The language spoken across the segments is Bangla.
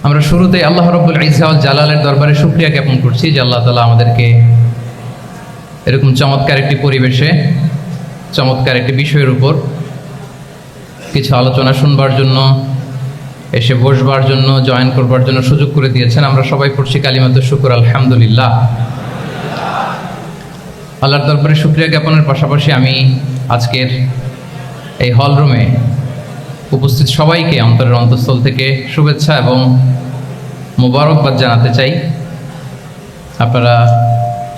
আমরা শুরুতে আল্লাহ রাব্বুল ইজ্জা ওয়াল জালালের দরবারে শুকরিয়া জ্ঞাপন করছি যে আল্লাহ তাআলা আমাদেরকে এরকম চমৎকার একটি পরিবেশে চমৎকার একটি বিষয়ের উপর কিছু আলোচনা শুনবার জন্য, এসে বসবার জন্য, জয়েন করবার জন্য সুযোগ করে দিয়েছেন। আমরা সবাই পড়ছি কালিমাতুশ শুকর, আলহামদুলিল্লাহ। আল্লাহর দরবারে শুকরিয়া জ্ঞাপনের পাশাপাশি আমি আজকের এই হল রুমে উপস্থিত সবাইকে অন্তরের অন্তঃস্থল থেকে শুভেচ্ছা এবং মোবারকবাদ জানাতে চাই। আপনারা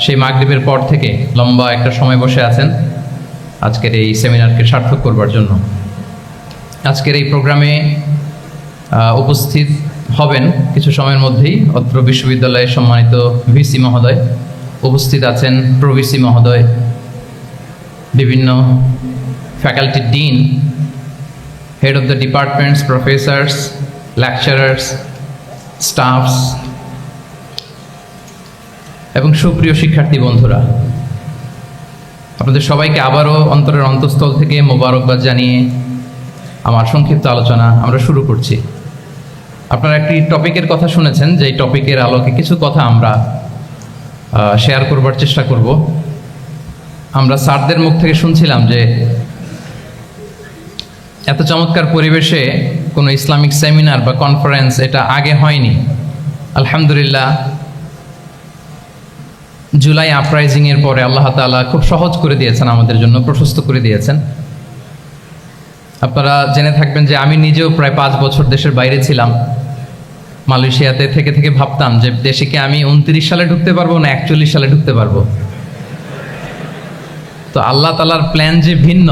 সেই মাগরিবের পর থেকে লম্বা একটা সময় বসে আছেন আজকের এই সেমিনারকে সার্থক করবার জন্য। আজকের এই প্রোগ্রামে উপস্থিত হবেন কিছু সময়ের মধ্যেই অত্র বিশ্ববিদ্যালয়ের সম্মানিত ভিসি মহোদয়, উপস্থিত আছেন প্রভিসি মহোদয়, বিভিন্ন faculty dean, head of the departments, Professor's, lecturers, stuffs এবং সুপ্রিয় শিক্ষার্থী বন্ধুরা, আপনাদের সবাইকে আবারও অন্তরের অন্তঃস্থল থেকে মোবারকবাদ জানিয়ে আমার সংক্ষিপ্ত আলোচনা আমরা শুরু করছি। আপনারা একটি টপিকের কথা শুনেছেন, যে টপিকের আলোকে কিছু কথা আমরা শেয়ার করবার চেষ্টা করব। আমরা স্যারদের মুখ থেকে শুনছিলাম যে এত চমৎকার পরিবেশে কোনো ইসলামিক সেমিনার বা কনফারেন্স এটা আগে হয়নি। আলহামদুলিল্লাহ, জুলাই আপরাইজিংয়ের পরে আল্লাহ তাআলা খুব সহজ করে দিয়েছেন, আমাদের জন্য প্রশস্ত করে দিয়েছেন। আপনারা জেনে থাকবেন যে আমি নিজেও প্রায় 5 বছর দেশের বাইরে ছিলাম। মালয়েশিয়াতে থেকে থেকে ভাবতাম যে দেশে কি আমি 29 সালে ঢুকতে পারবো না 41 সালে ঢুকতে পারবো। তো আল্লাহ তাআলার প্ল্যান যে ভিন্ন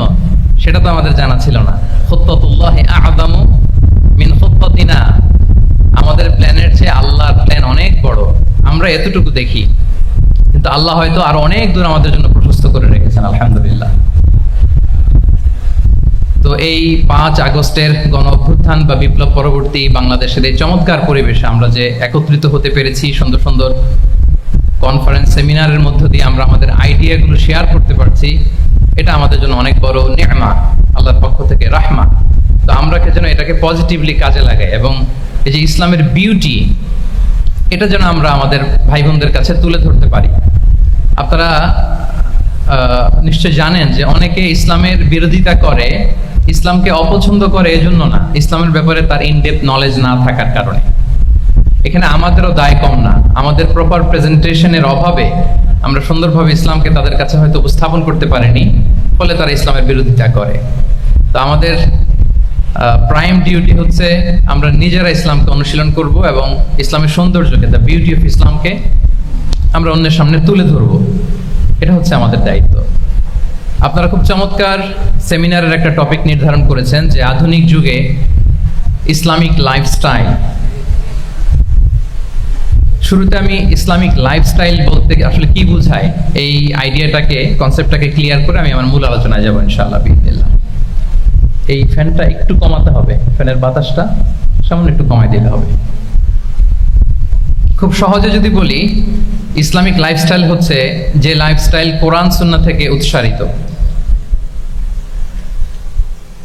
সেটা তো আমাদের জানা ছিল না। খুত্তাতুল্লাহি আ'যামু মিন খুত্তাতিনা, আমাদের প্ল্যানের চেয়ে আল্লাহর প্ল্যান অনেক বড়। আমরা এতটুকু দেখি, কিন্তু আল্লাহ হয়তো আরো অনেক দূর আমাদের জন্য প্রশস্ত করে রেখেছেন, আলহামদুলিল্লাহ। তো এই 5 আগস্টের গণ অভ্যুত্থান বা বিপ্লব পরবর্তী বাংলাদেশের এই চমৎকার পরিবেশে আমরা যে একত্রিত হতে পেরেছি, সুন্দর সুন্দর কনফারেন্স সেমিনারের মধ্য দিয়ে আমরা আমাদের আইডিয়াগুলো শেয়ার করতে পারছি, এটা আমাদের জন্য অনেক বড় নিয়ামা, আল্লাহর পক্ষ থেকে রাহমা। তো আমরা যেন এটাকে পজিটিভলি কাজে লাগাই এবং এই যে ইসলামের বিউটি, এটা যেন আমরা আমাদের ভাই বোনদের কাছে তুলে ধরতে পারি। আপনারা নিশ্চয় জানেন যে অনেকে ইসলামের বিরোধিতা করে, ইসলামকে অপছন্দ করে এজন্য না, ইসলামের ব্যাপারে তার ইনডেপথ নলেজ না থাকার কারণে। এখানে আমাদেরও দায় কম না, আমাদের প্রপার প্রেজেন্টেশনের অভাবে আমরা সুন্দরভাবে ইসলামকে তাদের কাছে হয়তো উপস্থাপন করতে পারিনি, ফলে তারা ইসলামের বিরোধিতা করে। তো আমাদের প্রাইম ডিউটি হচ্ছে আমরা নিজেরা ইসলামকে অনুশীলন করব এবং ইসলামের সৌন্দর্যকে, দ্য বিউটি অফ ইসলামকে আমরা অন্যের সামনে তুলে ধরব। এটা হচ্ছে আমাদের দায়িত্ব। আপনারা খুব চমৎকার সেমিনারের একটা টপিক নির্ধারণ করেছেন যে আধুনিক যুগে ইসলামিক লাইফস্টাইল। শুরুতে আমি ইসলামিক লাইফস্টাইল বলতে আসলে কি বোঝায় এই আইডিয়াটাকে, কনসেপ্টটাকে ক্লিয়ার করে আমি আমার মূল আলোচনায় যাব ইনশাআল্লাহ বিইজনিল্লাহ। এই ফ্যানটা একটু কমাতে হবে, ফ্যানের বাতাসটা সামান্য একটু কমাই দিলে হবে। খুব সহজে যদি বলি, ইসলামিক লাইফস্টাইল হচ্ছে যে লাইফস্টাইল কোরআন সুন্নাহ থেকে উৎসারিত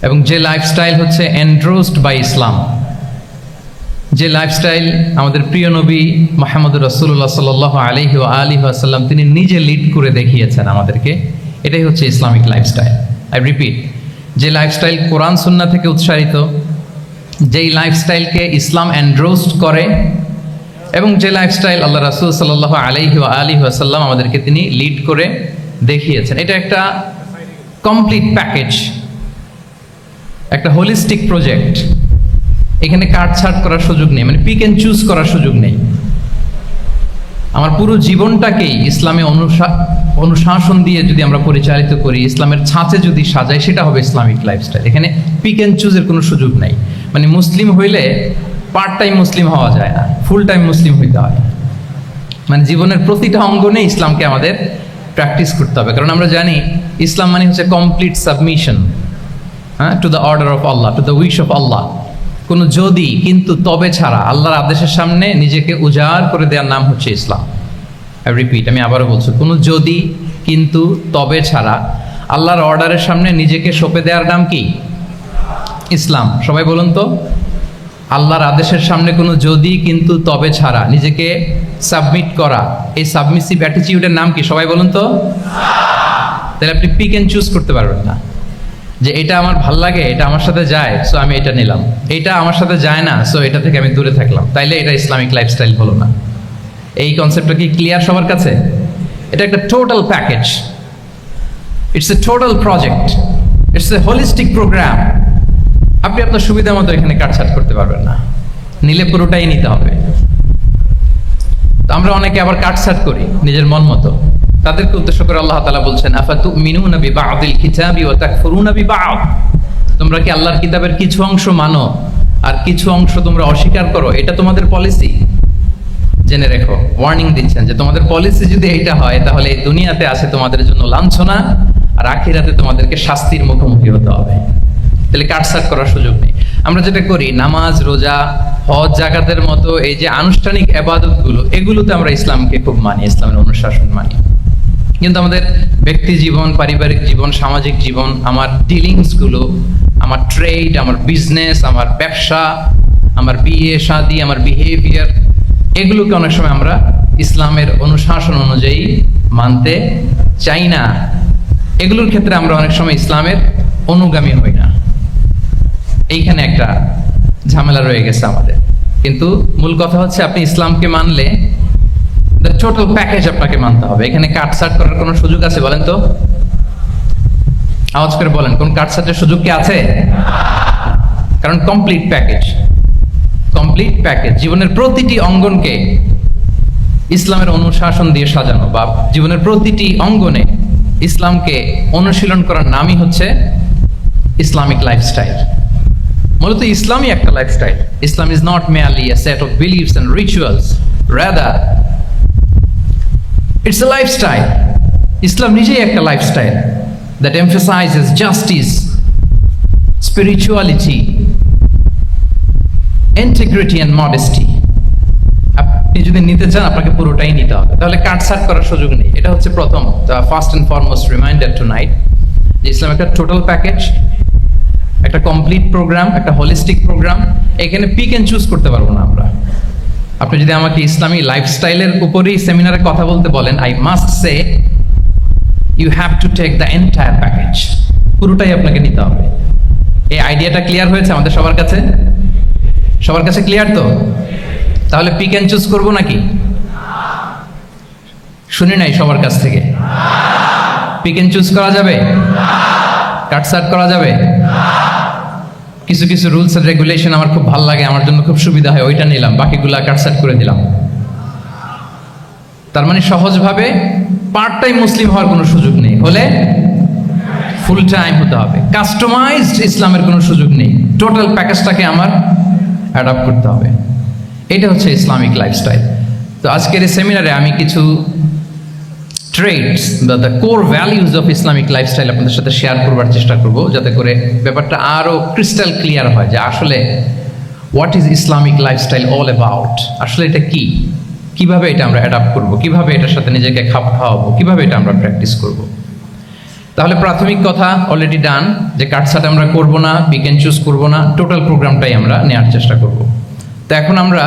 এবং যে লাইফস্টাইল হচ্ছে এন্ডোর্সড বাই ইসলাম, যে লাইফস্টাইল আমাদের প্রিয় নবী মুহাম্মদুর রাসূলুল্লাহ সাল্লাল্লাহু আলাইহি ওয়া আলিহি ওয়াসাল্লাম তিনি নিজে লিড করে দেখিয়েছেন আমাদেরকে, এটাই হচ্ছে ইসলামিক লাইফস্টাইল। আই রিপিট, যে লাইফস্টাইল কোরআন সুন্নাহ থেকে উৎসারিত, যেই লাইফস্টাইলকে ইসলাম এন্ডোর্সড করে এবং যে লাইফস্টাইল আল্লাহ রাসূল সাল্লাল্লাহু আলাইহি ওয়া আলিহি ওয়াসাল্লাম আমাদেরকে তিনি লিড করে দেখিয়েছেন, এটা একটা কমপ্লিট প্যাকেজ, একটা হোলিস্টিক প্রজেক্ট। এখানে কাটছাট করার সুযোগ নেই, মানে পিক এন্ড চুজ করার সুযোগ নেই। আমার পুরো জীবনটাকেই ইসলামে অনুশাসন দিয়ে যদি আমরা পরিচালিত করি, ইসলামের ছাঁচে যদি সাজাই, সেটা হবে ইসলামিক লাইফস্টাইল। এখানে পিক এন্ড চুজের কোনো সুযোগ নাই। মানে মুসলিম হইলে পার্ট টাইম মুসলিম হওয়া যায় না, ফুল টাইম মুসলিম হইতে হয়। মানে জীবনের প্রতিটা অঙ্গনে ইসলামকে আমাদের প্র্যাকটিস করতে হবে, কারণ আমরা জানি ইসলাম মানে হচ্ছে complete submission to the order of Allah, to the wish of Allah. কোনো যদি, কিন্তু, তবে ছাড়া আল্লাহর আদেশের সামনে নিজেকে উজাড় করে দেওয়ার নাম হচ্ছে ইসলাম। আই রিপিট, আমি আবারও বলছি, কোনো যদি, কিন্তু, তবে ছাড়া আল্লাহর অর্ডারের সামনে নিজেকে সঁপে দেওয়ার নাম কি? ইসলাম। সবাই বলুন তো, আল্লাহর আদেশের সামনে কোনো যদি কিন্তু তবে ছাড়া নিজেকে সাবমিট করা, এই সাবমিসিভ অ্যাটিটিউডের নাম কি সবাই বলুন তো? তাহলে আপনি পিক এন্ড চুজ করতে পারবেন না যে এটা আমার ভাল লাগে, এটা আমার সাথে যায়, সো আমি এটা নিলাম, এটা আমার সাথে যায় না, সো এটা থেকে আমি দূরে থাকলাম, তাইলে এটা ইসলামিক লাইফস্টাইল হলো না। এই কনসেপ্টটা কি ক্লিয়ার সবার কাছে? এটা একটা total package, it's a total project, it's a holistic program. আপনি আপনার সুবিধা মতো এখানে কাটছাট করতে পারবেন না, নিলে পুরোটাই নিতে হবে। তো আমরা অনেকে আবার কাটছাট করি নিজের মন মতো, তাদেরকে উদ্দেশ্য করে আল্লাহ তাআলা বলছেন আফাতুমিনুনা বিবা'দিল কিতাবি ওয়া তাকফুরুনা বিবা'দ, তোমরা কি আল্লাহর কিতাবের কিছু অংশ মানো আর কিছু অংশ তোমরা অস্বীকার করো, এটা তোমাদের পলিসি? জেনে রেখো, ওয়ার্নিং দিচ্ছেন যে তোমাদের পলিসি যদি এইটা হয় তাহলে এই দুনিয়াতে আছে তোমাদের জন্য লাঞ্ছনা, আর আখিরাতে তোমাদেরকে শাস্তির মুখোমুখি হতে হবে। তাহলে কাটছাট করার সুযোগ নেই। আমরা যেটা করি, নামাজ, রোজা, হজ, যাকাতের মতো এই যে আনুষ্ঠানিক ইবাদতগুলো, এগুলোতে আমরা ইসলামকে খুব মানি, ইসলামের অনুশাসন মানি। কিন্তু আমাদের ব্যক্তি জীবন, পারিবারিক জীবন, সামাজিক জীবন, আমার ডিলিংসগুলো, আমার ট্রেড, আমার বিজনেস, আমার ব্যবসা, আমার বিয়ে শাদী, আমার বিহেভিয়ার, এগুলোকে অনেক সময় আমরা ইসলামের অনুশাসন অনুযায়ী মানতে চাই না। এগুলোর ক্ষেত্রে আমরা অনেক সময় ইসলামের অনুগামী হই না। এইখানে একটা ঝামেলা রয়ে গেছে আমাদের। কিন্তু মূল কথা হচ্ছে, আপনি ইসলামকে মানলে দ্য টোটাল প্যাকেজ আপনাকে মানতে হবে। এখানে কাটছাট করার কোনো সুযোগ আছে বলেন তো? আওয়াজ করে বলেন, কোন কাটছাটের সুযোগ কি আছে? কারণ কমপ্লিট প্যাকেজ, কমপ্লিট প্যাকেজ, জীবনের প্রতিটি অঙ্গনকে ইসলামের অনুশাসন দিয়ে সাজানো, বা জীবনের প্রতিটি অঙ্গনে ইসলামকে অনুশীলন করার নামই হচ্ছে ইসলামিক লাইফস্টাইল। মূলত ইসলামই একটা lifestyle. Islam is not merely a set of beliefs and rituals, rather it's a lifestyle. ইসলাম নিজেই একটা lifestyle that emphasizes justice, spirituality, integrity and modesty. আপনি যদি নিতে চান আপনাকে পুরোটাই নিতে হবে, তাহলে কাটছাট করার সুযোগ নেই। এটা হচ্ছে প্রথম, first and foremost reminder tonight, যে ইসলাম একটা টোটাল প্যাকেজ, একটা কমপ্লিট প্রোগ্রাম, একটা হোলিস্টিক প্রোগ্রাম। এখানে পিক এন্ড চুজ করতে পারবো না আমরা। আপনি যদি আমাকে ইসলামী লাইফস্টাইলের উপরেই সেমিনারে কথা বলতে বলেন, I must say you have to take the entire package, পুরোটাই আপনাকে নিতে হবে। এই আইডিয়াটা ক্লিয়ার হয়েছে আমাদের সবার কাছে? সবার কাছে ক্লিয়ার তো? তাহলে পিক এন্ড চুজ করবো নাকি? শুনি নাই সবার কাছ থেকে। পিক এন্ড চুজ করা যাবে? কাটছাট করা যাবে? কিছু কিছু রুলস এন্ড রেগুলেশন আমার খুব ভালো লাগে, আমার জন্য খুব সুবিধা হয়, ওইটা নিলাম, বাকিগুলা কাটছাট করে দিলাম। তার মানে সহজভাবে পার্ট টাইম মুসলিম হওয়ার কোনো সুযোগ নেই, হলে ফুল টাইম হতে হবে। কাস্টমাইজড ইসলামের কোনো সুযোগ নেই, টোটাল প্যাকেজটাকে আমার অ্যাডাপ্ট করতে হবে। এটা হচ্ছে ইসলামিক লাইফস্টাইল। তো আজকের এই সেমিনারে আমি কিছু ট্রেডস বা the core values of Islamic lifestyle আপনাদের সাথে শেয়ার করবার চেষ্টা করব, যাতে করে ব্যাপারটা আরও ক্রিস্টাল ক্লিয়ার হয় যে আসলে what is Islamic lifestyle all about. আসলে এটা কি, কিভাবে এটা আমরা অ্যাডাপ্ট করব, কিভাবে এটার সাথে নিজেকে খাপ খাওয়াবো, কিভাবে এটা আমরা প্র্যাকটিস করব। তাহলে প্রাথমিক কথা অলরেডি ডান, যে কাটছাট আমরা করব না, পিক এন্ড চুজ করবো না, টোটাল প্রোগ্রামটাই আমরা নেওয়ার চেষ্টা করব। তো এখন আমরা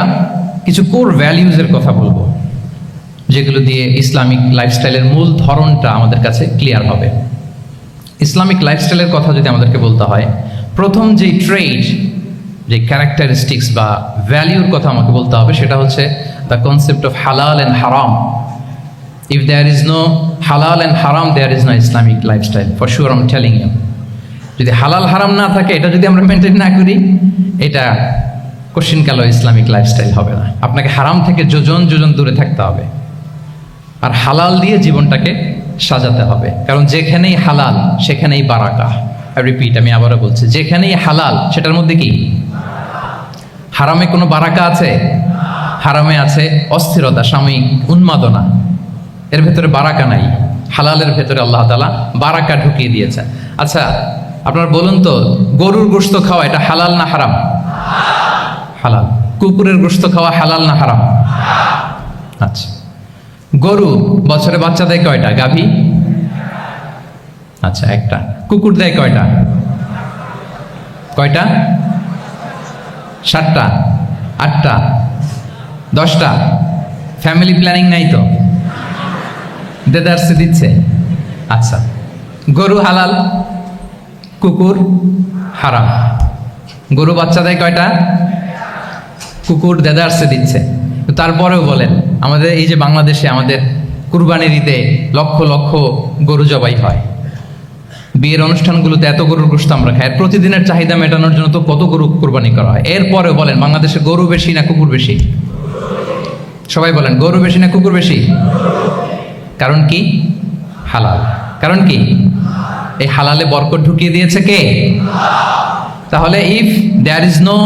কিছু কোর ভ্যালিউজের কথা বলবো, যেগুলো দিয়ে ইসলামিক লাইফস্টাইলের মূল ধরনটা আমাদের কাছে ক্লিয়ার হবে। ইসলামিক লাইফস্টাইলের কথা যদি আমাদেরকে বলতে হয়, প্রথম যেই ট্রেড, যে ক্যারেক্টারিস্টিক্স বা ভ্যালিউর কথা আমাকে বলতে হবে, সেটা হচ্ছে দ্য কনসেপ্ট অফ হালাল অ্যান্ড হারাম। ইফ দেয়ার ইজ নো হালাল অ্যান্ড হারাম, there is no Islamic lifestyle, for sure I am telling you. যদি হালাল হারাম না থাকে, এটা যদি আমরা মেনটেন না করি, এটা কোশ্চিন কালো ইসলামিক লাইফস্টাইল হবে না। আপনাকে হারাম থেকে যোজন যোজন দূরে থাকতে হবে, আর হালাল দিয়ে জীবনটাকে সাজাতে হবে। কারণ যেখানেই হালাল সেখানেই বারাকা। রিপিট, আমি আবারও বলছি, যেখানেই হালাল সেটার মধ্যে কি? হারামে কোনো বারাকা আছে? হারামে আছে অস্থিরতা, সাময়িক উন্মাদনা, এর ভেতরে বারাকা নাই। হালালের ভেতরে আল্লাহ তাআলা বারাকা ঢুকিয়ে দিয়েছেন। আচ্ছা আপনারা বলুন তো, গরুর গোশত খাওয়া এটা হালাল না হারাম? হালাল। কুকুরের গোশত খাওয়া হালাল না হারাম? আচ্ছা, গরু বছরে বাচ্চা দেয় কয়টা? গাভী? আচ্ছা একটা। কুকুর দেয় কয়টা? কয়টা? 7টা, 8টা, 10টা? ফ্যামিলি প্ল্যানিং নাই তো? দেদারসে দিচ্ছে। আচ্ছা, গরু হালাল, কুকুর হারাম। গরু বাচ্চা দেয় কয়টা? কুকুর দেদারসে দিচ্ছে। তারপরেও বলেন, আমাদের এই যে বাংলাদেশে আমাদের কুরবানির ঈদে লক্ষ লক্ষ গরু জবাই হয়, বিয়ের অনুষ্ঠানগুলোতে এত গরুর গোশত আমরা খাই, প্রতিদিনের চাহিদা মেটানোর জন্য তো কত গরু কুরবানি করা হয়। এরপরেও বলেন, বাংলাদেশে গরু বেশি না কুকুর বেশি? সবাই বলেন, গরু বেশি না কুকুর বেশি? কারণ কি? হালাল। কারণ কি? এই হালালে বরকত ঢুকিয়ে দিয়েছে কে? তাহলে if there is no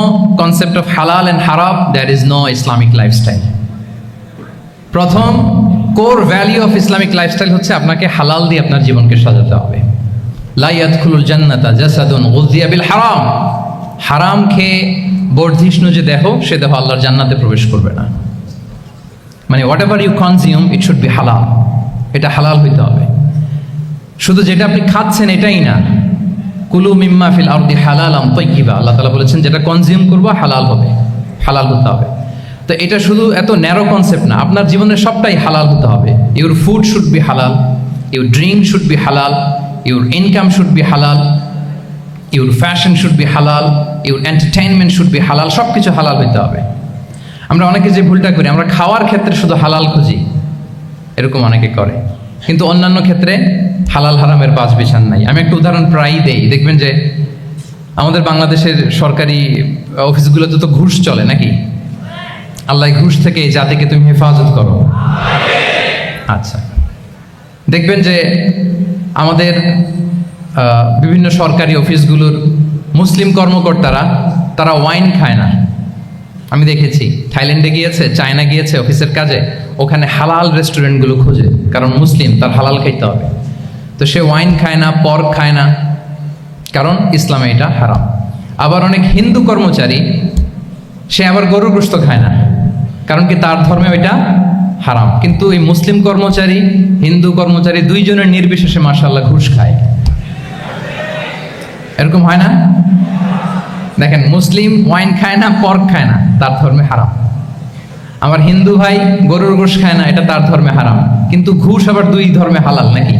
concept of halal and haram, there is no Islamic lifestyle. প্রথম core value of Islamic lifestyle হচ্ছে আপনাকে হালাল দিয়ে আপনার জীবনকে সাজাতে হবে। লা ইয়াদখুলুল জান্নাতা জাসাদুন গুযিয়া বিল হারাম। হারাম খেয়ে বর্ধিষ্ণু যে দেহ, সে দেহ আল্লাহর জান্নাতে প্রবেশ করবে না। মানে whatever you consume, it should be হালাল। এটা হালাল হইতে হবে। শুধু যেটা আপনি খাচ্ছেন এটাই না, কুলু মিম্মা ফিল আরদি হালালাম তাইয়্যিবা, আল্লাহ তাআলা বলেছেন যেটা কনজিউম করবো হালাল হবে, হালাল হতে হবে। তো এটা শুধু এত ন্যারো কনসেপ্ট না, আপনার জীবনের সবটাই হালাল হতে হবে। ইউর ফুড শুড বি হালাল, ইউর ড্রিঙ্ক শুড বি হালাল, ইউর ইনকাম শুড বি হালাল, ইউর ফ্যাশন শুড বি হালাল, ইউর এন্টারটেইনমেন্ট শুড বি হালাল। সব কিছু হালাল হইতে হবে। আমরা অনেকে যে ভুলটা করি, আমরা খাওয়ার ক্ষেত্রে শুধু হালাল খুঁজি, এরকম অনেকে করে, কিন্তু অন্যান্য ক্ষেত্রে হালাল হারামের বাজ বিছান নাই। আমি একটা উদাহরণ প্রায়ই দেই, দেখবেন যে আমাদের বাংলাদেশের সরকারি অফিসগুলোতে তো ঘুষ চলে নাকি? আল্লাহ ঘুষ থেকে এই জাতিকে তুমি হেফাজত করো। আচ্ছা, দেখবেন যে আমাদের বিভিন্ন সরকারি অফিসগুলোর মুসলিম কর্মকর্তারা, তারা ওয়াইন খায় না। আমি দেখেছি, থাইল্যান্ডে গিয়েছে, চায়না গিয়েছে অফিসের কাজে, ওখানে হালাল রেস্টুরেন্টগুলো খোঁজে, কারণ মুসলিম, তার হালাল খাইতে হবে। তো সে ওয়াইন খায় না, পর্ক খায় না, কারণ ইসলামে এটা হারাম। আবার অনেক হিন্দু কর্মচারী, সে আবার গরুর গোশত খায় না, কারণ কি তার ধর্মে ওইটা হারাম। কিন্তু এই মুসলিম কর্মচারী, হিন্দু কর্মচারী দুইজনের নির্বিশেষে মাশাআল্লাহ ঘুষ খায়। এরকম হয় না? দেখেন, মুসলিম ওয়াইন খায় না, পর্ক খায় না, তার ধর্মে হারাম। আমার হিন্দু ভাই গরুর গোশ খায় না, এটা তার ধর্মে হারাম। কিন্তু ঘুষ আবার দুই ধর্মে হালাল নাকি?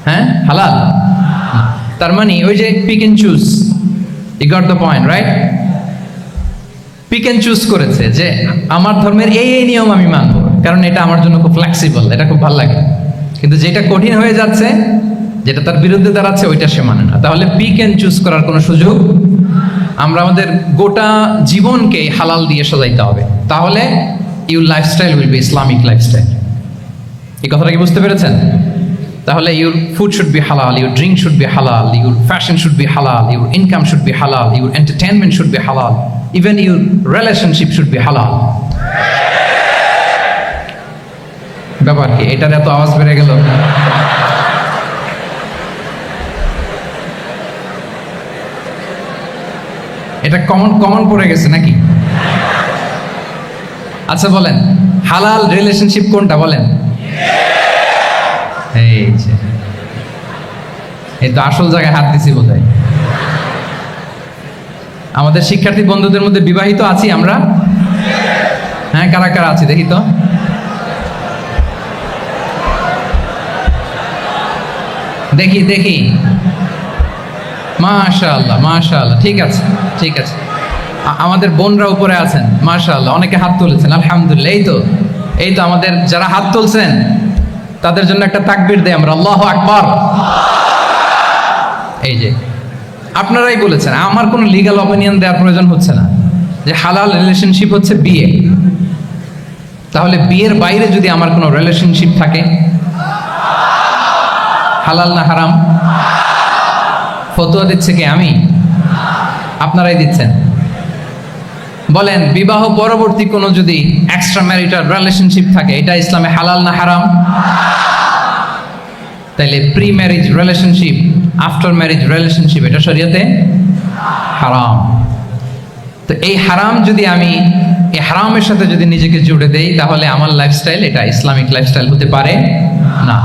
হ্যাঁ, হালাল। তার মানে ওই যে pick and choose, you got the point, right? Pick and choose করেছে যে আমার ধর্মের এই এই নিয়ম আমি মানব, কারণ এটা আমার জন্য খুব ফ্লেক্সিবল, এটা খুব ভালো লাগে। কিন্তু যেটা কঠিন হয়ে যাচ্ছে, যেটা তার বিরুদ্ধে দাঁড়াচ্ছে, ওইটা সে মানে না। তাহলে পিক এন্ড চুজ করার কোনো সুযোগ। আমরা আমাদের গোটা জীবনকে হালাল দিয়ে সাজাইতে হবে, তাহলে your lifestyle will be Islamic lifestyle. এই কথাটা কি বুঝতে পেরেছেন? তাহলে ইউর ফুড শুড বি হালাল, ইউর ড্রিঙ্ক শুড বি হালাল, ইউর ফ্যাশন শুড বি হালাল, ইউর ইনকাম শুড বি হালাল, ইউর এন্টারটেনমেন্ট শুড বি হালাল, even your relationship should be হালাল। ব্যাপার কি? এটার এত আওয়াজ বেড়ে গেল। এটা কমন পড়ে গেছে নাকি? আচ্ছা বলেন, হালাল রিলেশনশিপ কোনটা বলেন? এই তো আসল জায়গায় হাত দিছি বোধহয়। আমাদের শিক্ষার্থী বন্ধুদের মধ্যে বিবাহিত আছি আমরা? হ্যাঁ, কারা কারা আছি দেখি তো। দেখি দেখি, মাশাআল্লাহ মাশাআল্লাহ, ঠিক আছে ঠিক আছে। আমাদের বোনরা উপরে আছেন, মাশাআল্লাহ, অনেকে হাত তুলেছেন, আলহামদুলিল্লাহ। এই তো আমাদের যারা হাত তুলছেন তাদের জন্য একটা তাকবীর দেই আমরা, আল্লাহু আকবার। এই যে আপনারাই বলেছেন, আমার কোনো লিগ্যাল অপিনিয়ন দেওয়ার প্রয়োজন হচ্ছে না, যে হালাল রিলেশনশিপ হচ্ছে বিয়ে। তাহলে বিয়ের বাইরে যদি আমার কোনো রিলেশনশিপ থাকে, হালাল না হারাম? ফতোয়া দিচ্ছে কে? আমি? আপনারাই দিচ্ছেন। বলেন, বিবাহ পরবর্তী কোনো যদি এক্সট্রা ম্যারিটাল রিলেশনশিপ থাকে, এটা ইসলামে হালাল না হারাম? তাইলে pre marriage relationship, after marriage relationship, এটা শরীয়তে হারাম। তো এই হারাম যদি আমি এই হারামের সাথে যদি নিজেকে জুড়ে দেই, তাহলে আমার লাইফস্টাইল এটা ইসলামিক লাইফস্টাইল হতে পারে না।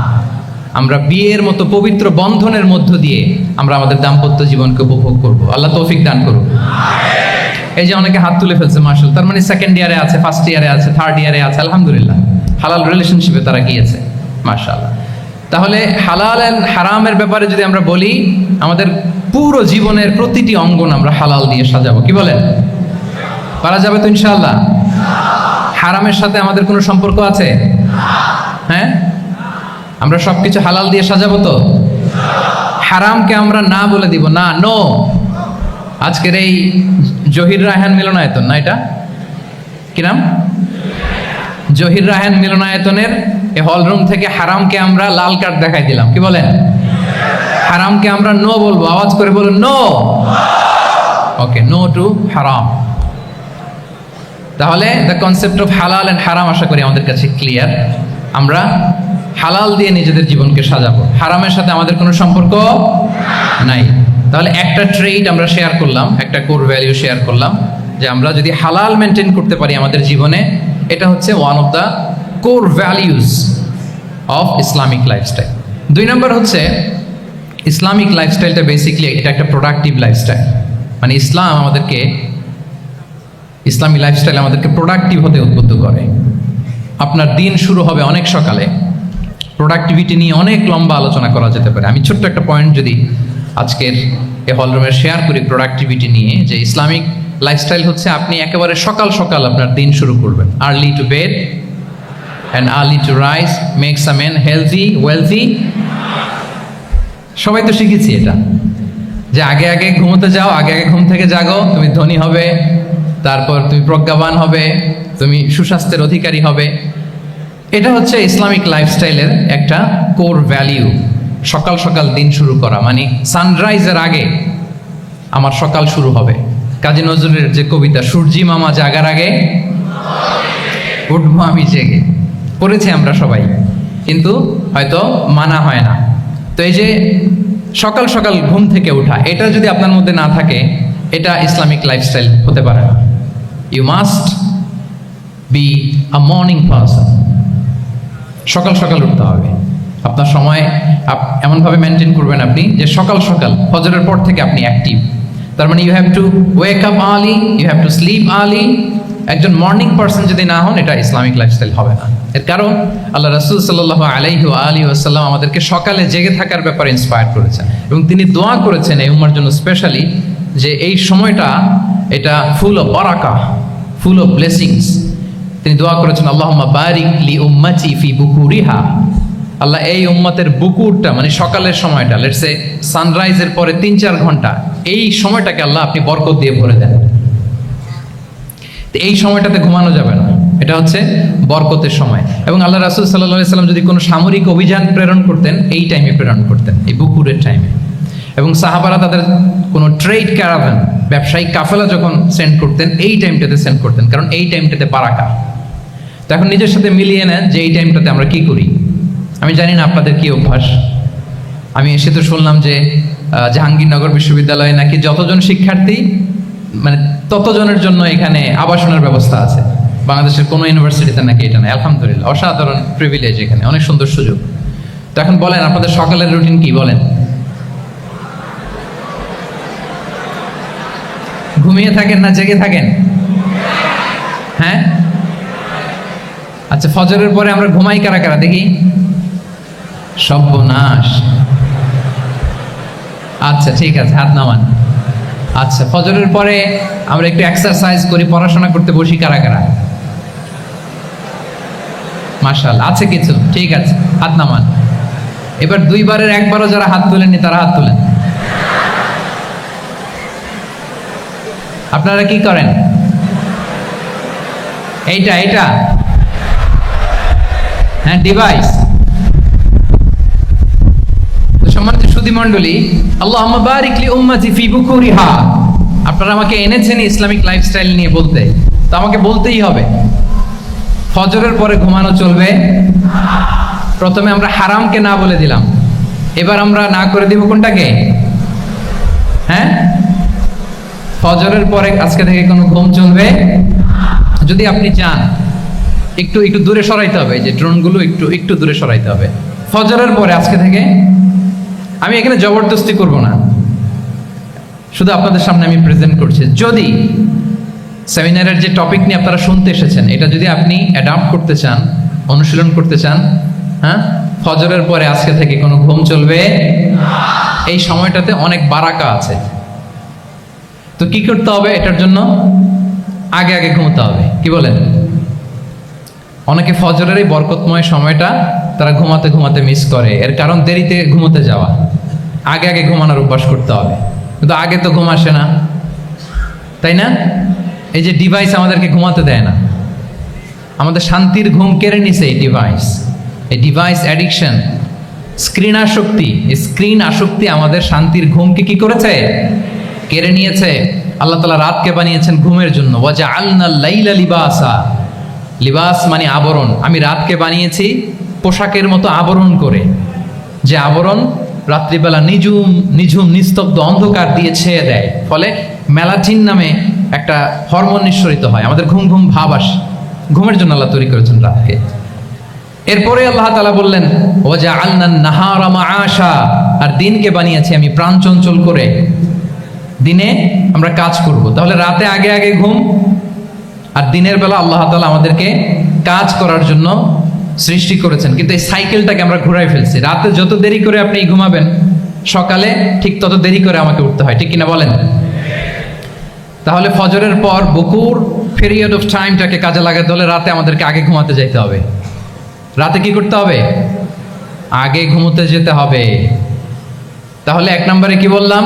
আমরা বিয়ের মতো পবিত্র বন্ধনের মধ্য দিয়ে আমরা আমাদের দাম্পত্য জীবনকে উপভোগ করব। আল্লাহ তৌফিক দান করুন। এই যে অনেকে হাত তুলে ফেলছে মার্শাল, তার মানে সেকেন্ড ইয়ারে আছে, ফার্স্ট ইয়ারে আছে, থার্ড ইয়ারে আছে, আলহামদুলিল্লাহ হালাল রিলেশনশিপে তারা গিয়েছে, মাশাআল্লাহ। তাহলে হালাল এন্ড হারামের ব্যাপারে যদি আমরা বলি, আমাদের পুরো জীবনের প্রতিটি অঙ্গন আমরা হালাল দিয়ে সাজাবো, কি বলেন? পারা যাবে তো ইনশাআল্লাহ? হারামের সাথে আমাদের কোনো সম্পর্ক আছে? হ্যাঁ, আমরা সবকিছু হালাল দিয়ে সাজাবো তো? হারামকে আমরা না বলে দিব, না, নো। আজকের এই জহির রায়হান মিলনায়তন, না এটা কি নাম? জহির রায়হান মিলনায়তনের এই হলরুম থেকে হারামকে আমরা লাল কার্ড দেখাই দিলাম, কি বলেন? হারামকে আমরা নো বলবো, আওয়াজ করে বলুন নো। ওকে, নো টু হারাম। তাহলে the concept of halal and হারাম আশা করি আমাদের কাছে ক্লিয়ার। আমরা হালাল দিয়ে নিজেদের জীবনকে সাজাবো, হারামের সাথে আমাদের কোনো সম্পর্ক নাই। তাহলে একটা ট্রেড আমরা শেয়ার করলাম, একটা কোর ভ্যালু শেয়ার করলাম, যে আমরা যদি হালাল মেনটেন করতে পারি আমাদের জীবনে, এটা হচ্ছে one of the core values of Islamic lifestyle. 2 নম্বর হচ্ছে ইসলামিক লাইফস্টাইলটা বেসিকলি এটা একটা প্রোডাক্টিভ লাইফস্টাইল। মানে ইসলামী লাইফস্টাইল আমাদেরকে প্রোডাক্টিভ হতে উদ্বুদ্ধ করে। আপনার দিন শুরু হবে অনেক সকালে, প্রোডাক্টিভিটি নিয়ে অনেক লম্বা আলোচনা করা যেতে পারে। আমি ছোট্ট একটা পয়েন্ট যদি আজকের এই হলরুমে শেয়ার করি প্রোডাক্টিভিটি নিয়ে, যে ইসলামিক লাইফস্টাইল হচ্ছে আপনি একেবারে সকাল সকাল আপনার দিন শুরু করবেন। Early to bed and early to rise makes a man healthy wealthy. সবাই তো শিখেছি এটা, যে আগে আগে ঘুমোতে যাও, আগে আগে ঘুম থেকে জাগো, তুমি ধনী হবে, তারপর তুমি প্রজ্ঞাবান হবে, তুমি সুস্বাস্থ্যের অধিকারী হবে। এটা হচ্ছে ইসলামিক লাইফস্টাইলের একটা কোর ভ্যালিউ। সকাল সকাল দিন শুরু করা, মানে সানরাইজের আগে আমার সকাল শুরু হবে। কাজী নজরুলের যে কবিতা, সূর্যি মামা জাগার আগে উঠবো আমি জেগে, পড়েছি আমরা সবাই, কিন্তু হয়তো মানা হয় না। তো এই যে সকাল সকাল ঘুম থেকে ওঠা, এটা যদি আপনার মধ্যে না থাকে, এটা ইসলামিক লাইফস্টাইল হতে পারে না। You must be a morning person. সকাল সকাল উঠতে হবে। আপনার সময় এমনভাবে মেনটেন করবেন আপনি যে সকাল সকাল ফজরের পর থেকে আপনি অ্যাক্টিভ। তার মানে you have to wake up early, you have to sleep early. একজন মর্নিং পারসন যদি না হন, এটা ইসলামিক লাইফস্টাইল হবে না। এর কারণ আল্লাহ রাসূল সাল্লাল্লাহু আলাইহি ওয়া আলিহি ওয়াসাল্লাম আমাদেরকে সকালে জেগে থাকার ব্যাপারে ইন্সপায়ার করেছেন, এবং তিনি দোয়া করেছেন এই উম্মার জন্য স্পেশালি, যে এই সময়টা এটা ফুল অফ বারাকা, ফুল অফ ব্লেসিংস। তিনি দোয়া করেছেন, আল্লাহুম্মা বারিক লি উম্মতি ফি বুকুরিহা। আল্লাহ এই উম্মতের বুকুরটা, মানে সকালের সময়টা, লেটস সে সানরাইজের পরে 3-4 ঘন্টা, এই সময়টাকে আল্লাহ আপনি বরকত দিয়ে ভরে দেন। এই সময়টাতে ঘুমানো যাবে না, এটা হচ্ছে বরকতের সময়। এবং আল্লাহ রাসূল সাল্লাল্লাহু আলাইহি সাল্লাম যদি কোনো সামরিক অভিযান প্রেরণ করতেন, এই টাইমে প্রেরণ করতেন, এই বুকুরের টাইমে। এবং সাহাবারা তাদের কোনো ট্রেড ক্যারাভান, ব্যবসায়িক কাফেলা যখন সেন্ড করতেন, এই টাইমটাতে সেন্ড করতেন, কারণ এই টাইমটাতে বারাকা। তো এখন নিজের সাথে মিলিয়ে নেন যে এই টাইমটাতে আমরা কি করি। আমি জানি না আপনাদের কি অভ্যাস। আমি এসে তো শুনলাম যে জাহাঙ্গীরনগর বিশ্ববিদ্যালয়ে নাকি যতজন শিক্ষার্থী, মানে ততজনের জন্য এখানে আবাসনের ব্যবস্থা আছে। বাংলাদেশের কোনো ইউনিভার্সিটিতে নাকি এটা নেই। আলহামদুলিল্লাহ, অসাধারণ প্রিভিলেজ, এখানে অনেক সুন্দর সুযোগ। তো এখন বলেন, আপনাদের সকালের রুটিন কি? বলেন, ঘুমিয়ে থাকেন না জেগে থাকেন? হ্যাঁ, আচ্ছা, ফজরের পরে আমরা ঘুমাই কারা কারা দেখি? সর্বনাশ। আচ্ছা ঠিক আছে, হাত নামান। আচ্ছা, ফজরের পরে আমরা একটু এক্সারসাইজ করি, পড়াশোনা করতে বসি কারা কারা? মাশাআল্লাহ, আছে কিছু, ঠিক আছে, হাত নামান। এবার 2 বারের 1 বারও যারা হাত তোলেননি তারা হাত তোলেন। আপনারা কি করেন? এইটা হ্যাঁ, ডিভাইস। সম্মানিত সুধী মণ্ডলী, আল্লাহুম্মা বারিক লি উম্মতি ফি বুকুরিহা। আপনারা আমাকে এনেছেন ইসলামিক লাইফস্টাইল নিয়ে বলতে, তো আমাকে বলতেই হবে। ফজরের পরে ঘুমানো চলবে। প্রথমে আমরা হারামকে না বলে দিলাম, এবার আমরা না করে দিব কোনটাকে? হ্যাঁ, ফজরের পরে আজকে থেকে কোনো ঘুম চলবে। যদি আপনি চান, একটু দূরে সরাইতে হবে, যে ড্রোনগুলো একটু দূরে সরাইতে হবে। ফজরের পরে আজকে থেকে আমি এখানে জবরদস্তি করব না, শুধু আপনাদের সামনে আমি প্রেজেন্ট করছি। যদি সেমিনারের যে টপিক নিয়ে আপনারা শুনতে এসেছেন, এটা যদি আপনি অ্যাডাপ্ট করতে চান, অনুশীলন করতে চান, হ্যাঁ, ফজরের পরে আজকে থেকে কোনো ঘুম চলবে। এই সময়টাতে অনেক বারাকা আছে। তো কি করতে হবে? এটার জন্য আগে আগে ঘুমোতে হবে। কি বলেন? অনেকে ফজরের এই বরকতময় সময়টা তারা ঘুমাতে ঘুমাতে মিস করে। এর কারণ দেরিতে ঘুমোতে যাওয়া। আগে আগে ঘুমানোর অভ্যাস করতে হবে। কিন্তু আগে তো ঘুম আসে না, তাই না? এই যে ডিভাইস আমাদেরকে ঘুমাতে দেয় না, আমাদের শান্তির ঘুম কেড়ে নিছে এই ডিভাইস। এই ডিভাইস অ্যাডিকশন, স্ক্রিন আসক্তি, এই স্ক্রিন আসক্তি আমাদের শান্তির ঘুমকে কি করেছে? কেড়ে নিয়েছে। আল্লাহ তাআলা রাতকে বানিয়েছেন ঘুমের জন্য। ওয়াজআলনা লাইলা লিবাসা, লিবাস মানে আবরণ। আমি রাতকে বানিয়েছি পোশাকের মতো আবরণ করে, যে আবরণ রাত্রিবেলা নিঝুম নিঝুম নিস্তব্ধ অন্ধকার দিয়ে ছেয়ে দেয়। ফলে মেলাটিন নামে একটা হরমোন নিঃসরিত হয়, আমাদের ঘুম ঘুম ভাব আসে। ঘুমের জন্য আল্লাহ তৈরি করেছেন রাতকে। এরপরে আল্লাহ তাআলা বললেন ওয়াজআলনা নাহারা মাআশা, আর দিনকে বানিয়েছি আমি প্রাণ চঞ্চল করে, দিনে আমরা কাজ করব। তাহলে রাতে আগে আগে ঘুম, আর দিনের বেলা আল্লাহ তাআলা আমাদেরকে কাজ করার জন্য সৃষ্টি করেছেন। কিন্তু এই সাইকেলটাকে আমরা ঘুরাই ফেলছি। রাতে যত দেরি করে আপনি ঘুমাবেন, সকালে ঠিক তত দেরি করে আমাকে উঠতে হয়। ঠিক কিনা বলেন? তাহলে ফজরের পর বকুর পিরিয়ড অফ টাইমটাকে কাজে লাগাতে হলে রাতে আমাদেরকে আগে ঘুমাতে যেতে হবে। রাতে কি করতে হবে? আগে ঘুমোতে যেতে হবে। তাহলে এক নম্বরে কি বললাম?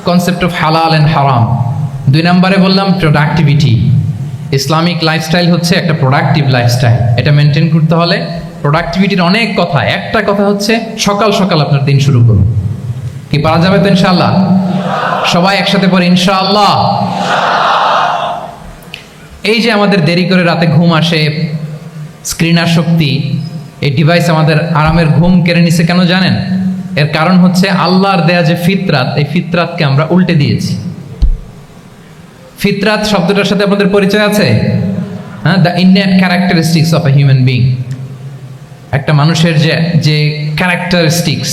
কনসেপ্ট অফ হালাল এন্ড হারাম। 2 নম্বরে বললাম প্রোডাক্টিভিটি। ইসলামিক লাইফস্টাইল হচ্ছে একটা প্রোডাক্টিভ লাইফস্টাইল। এটা মেনটেন করতে হলে প্রোডাক্টিভিটির অনেক কথা। একটা কথা হচ্ছে সকাল সকাল আপনার দিন শুরু করুন। কি পারা যাবে তো ইনশাআল্লাহ? সবাই একসাথে পড়ে ইনশাআল্লাহ। এই যে আমাদের দেরি করে রাতে ঘুম আসে, স্ক্রিন আসক্তি, এই ডিভাইস আমাদের আরামের ঘুম কেড়ে নিছে কেন জানেন? এর কারণ হচ্ছে আল্লাহর দেয়া যে ফিতরাত, এই ফিতরাতকে আমরা উল্টে দিয়েছি। ফিতরাত শব্দটার সাথে আপনাদের পরিচয় আছে? হ্যাঁ, the innate characteristics of a human being. একটা মানুষের যে ক্যারেক্টারিস্টিক্স,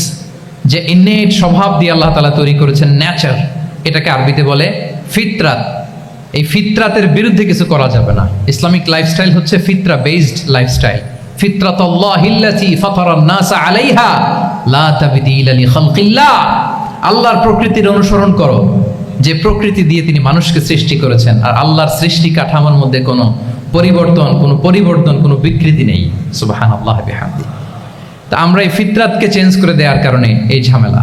যে ইননেট স্বভাব দিয়ে আল্লাহ তাআলা তৈরি করেছেন, নেচার, এটাকে আরবিতে বলে ফিতরাত। এই ফিতরাতের বিরুদ্ধে কিছু করা যাবে না। ইসলামিক লাইফস্টাইল হচ্ছে ফিতরা বেসড লাইফস্টাইল। ফিতরাতাল্লাহিল্লাতী ফাতারান নাস আলাইহা লা তাবদীলা লিখালকিল্লাহ। আল্লাহর প্রকৃতির অনুসরণ করো, যে প্রকৃতি দিয়ে তিনি মানুষকে সৃষ্টি করেছেন। আর আল্লাহর সৃষ্টি কাঠামোর মধ্যে কোনো পরিবর্তন, কোনো বিকৃতি নেই। সুবহানাল্লাহ বিহামদি। তা আমরা এই ফিতরাতকে চেঞ্জ করে দেওয়ার কারণে এই ঝামেলা।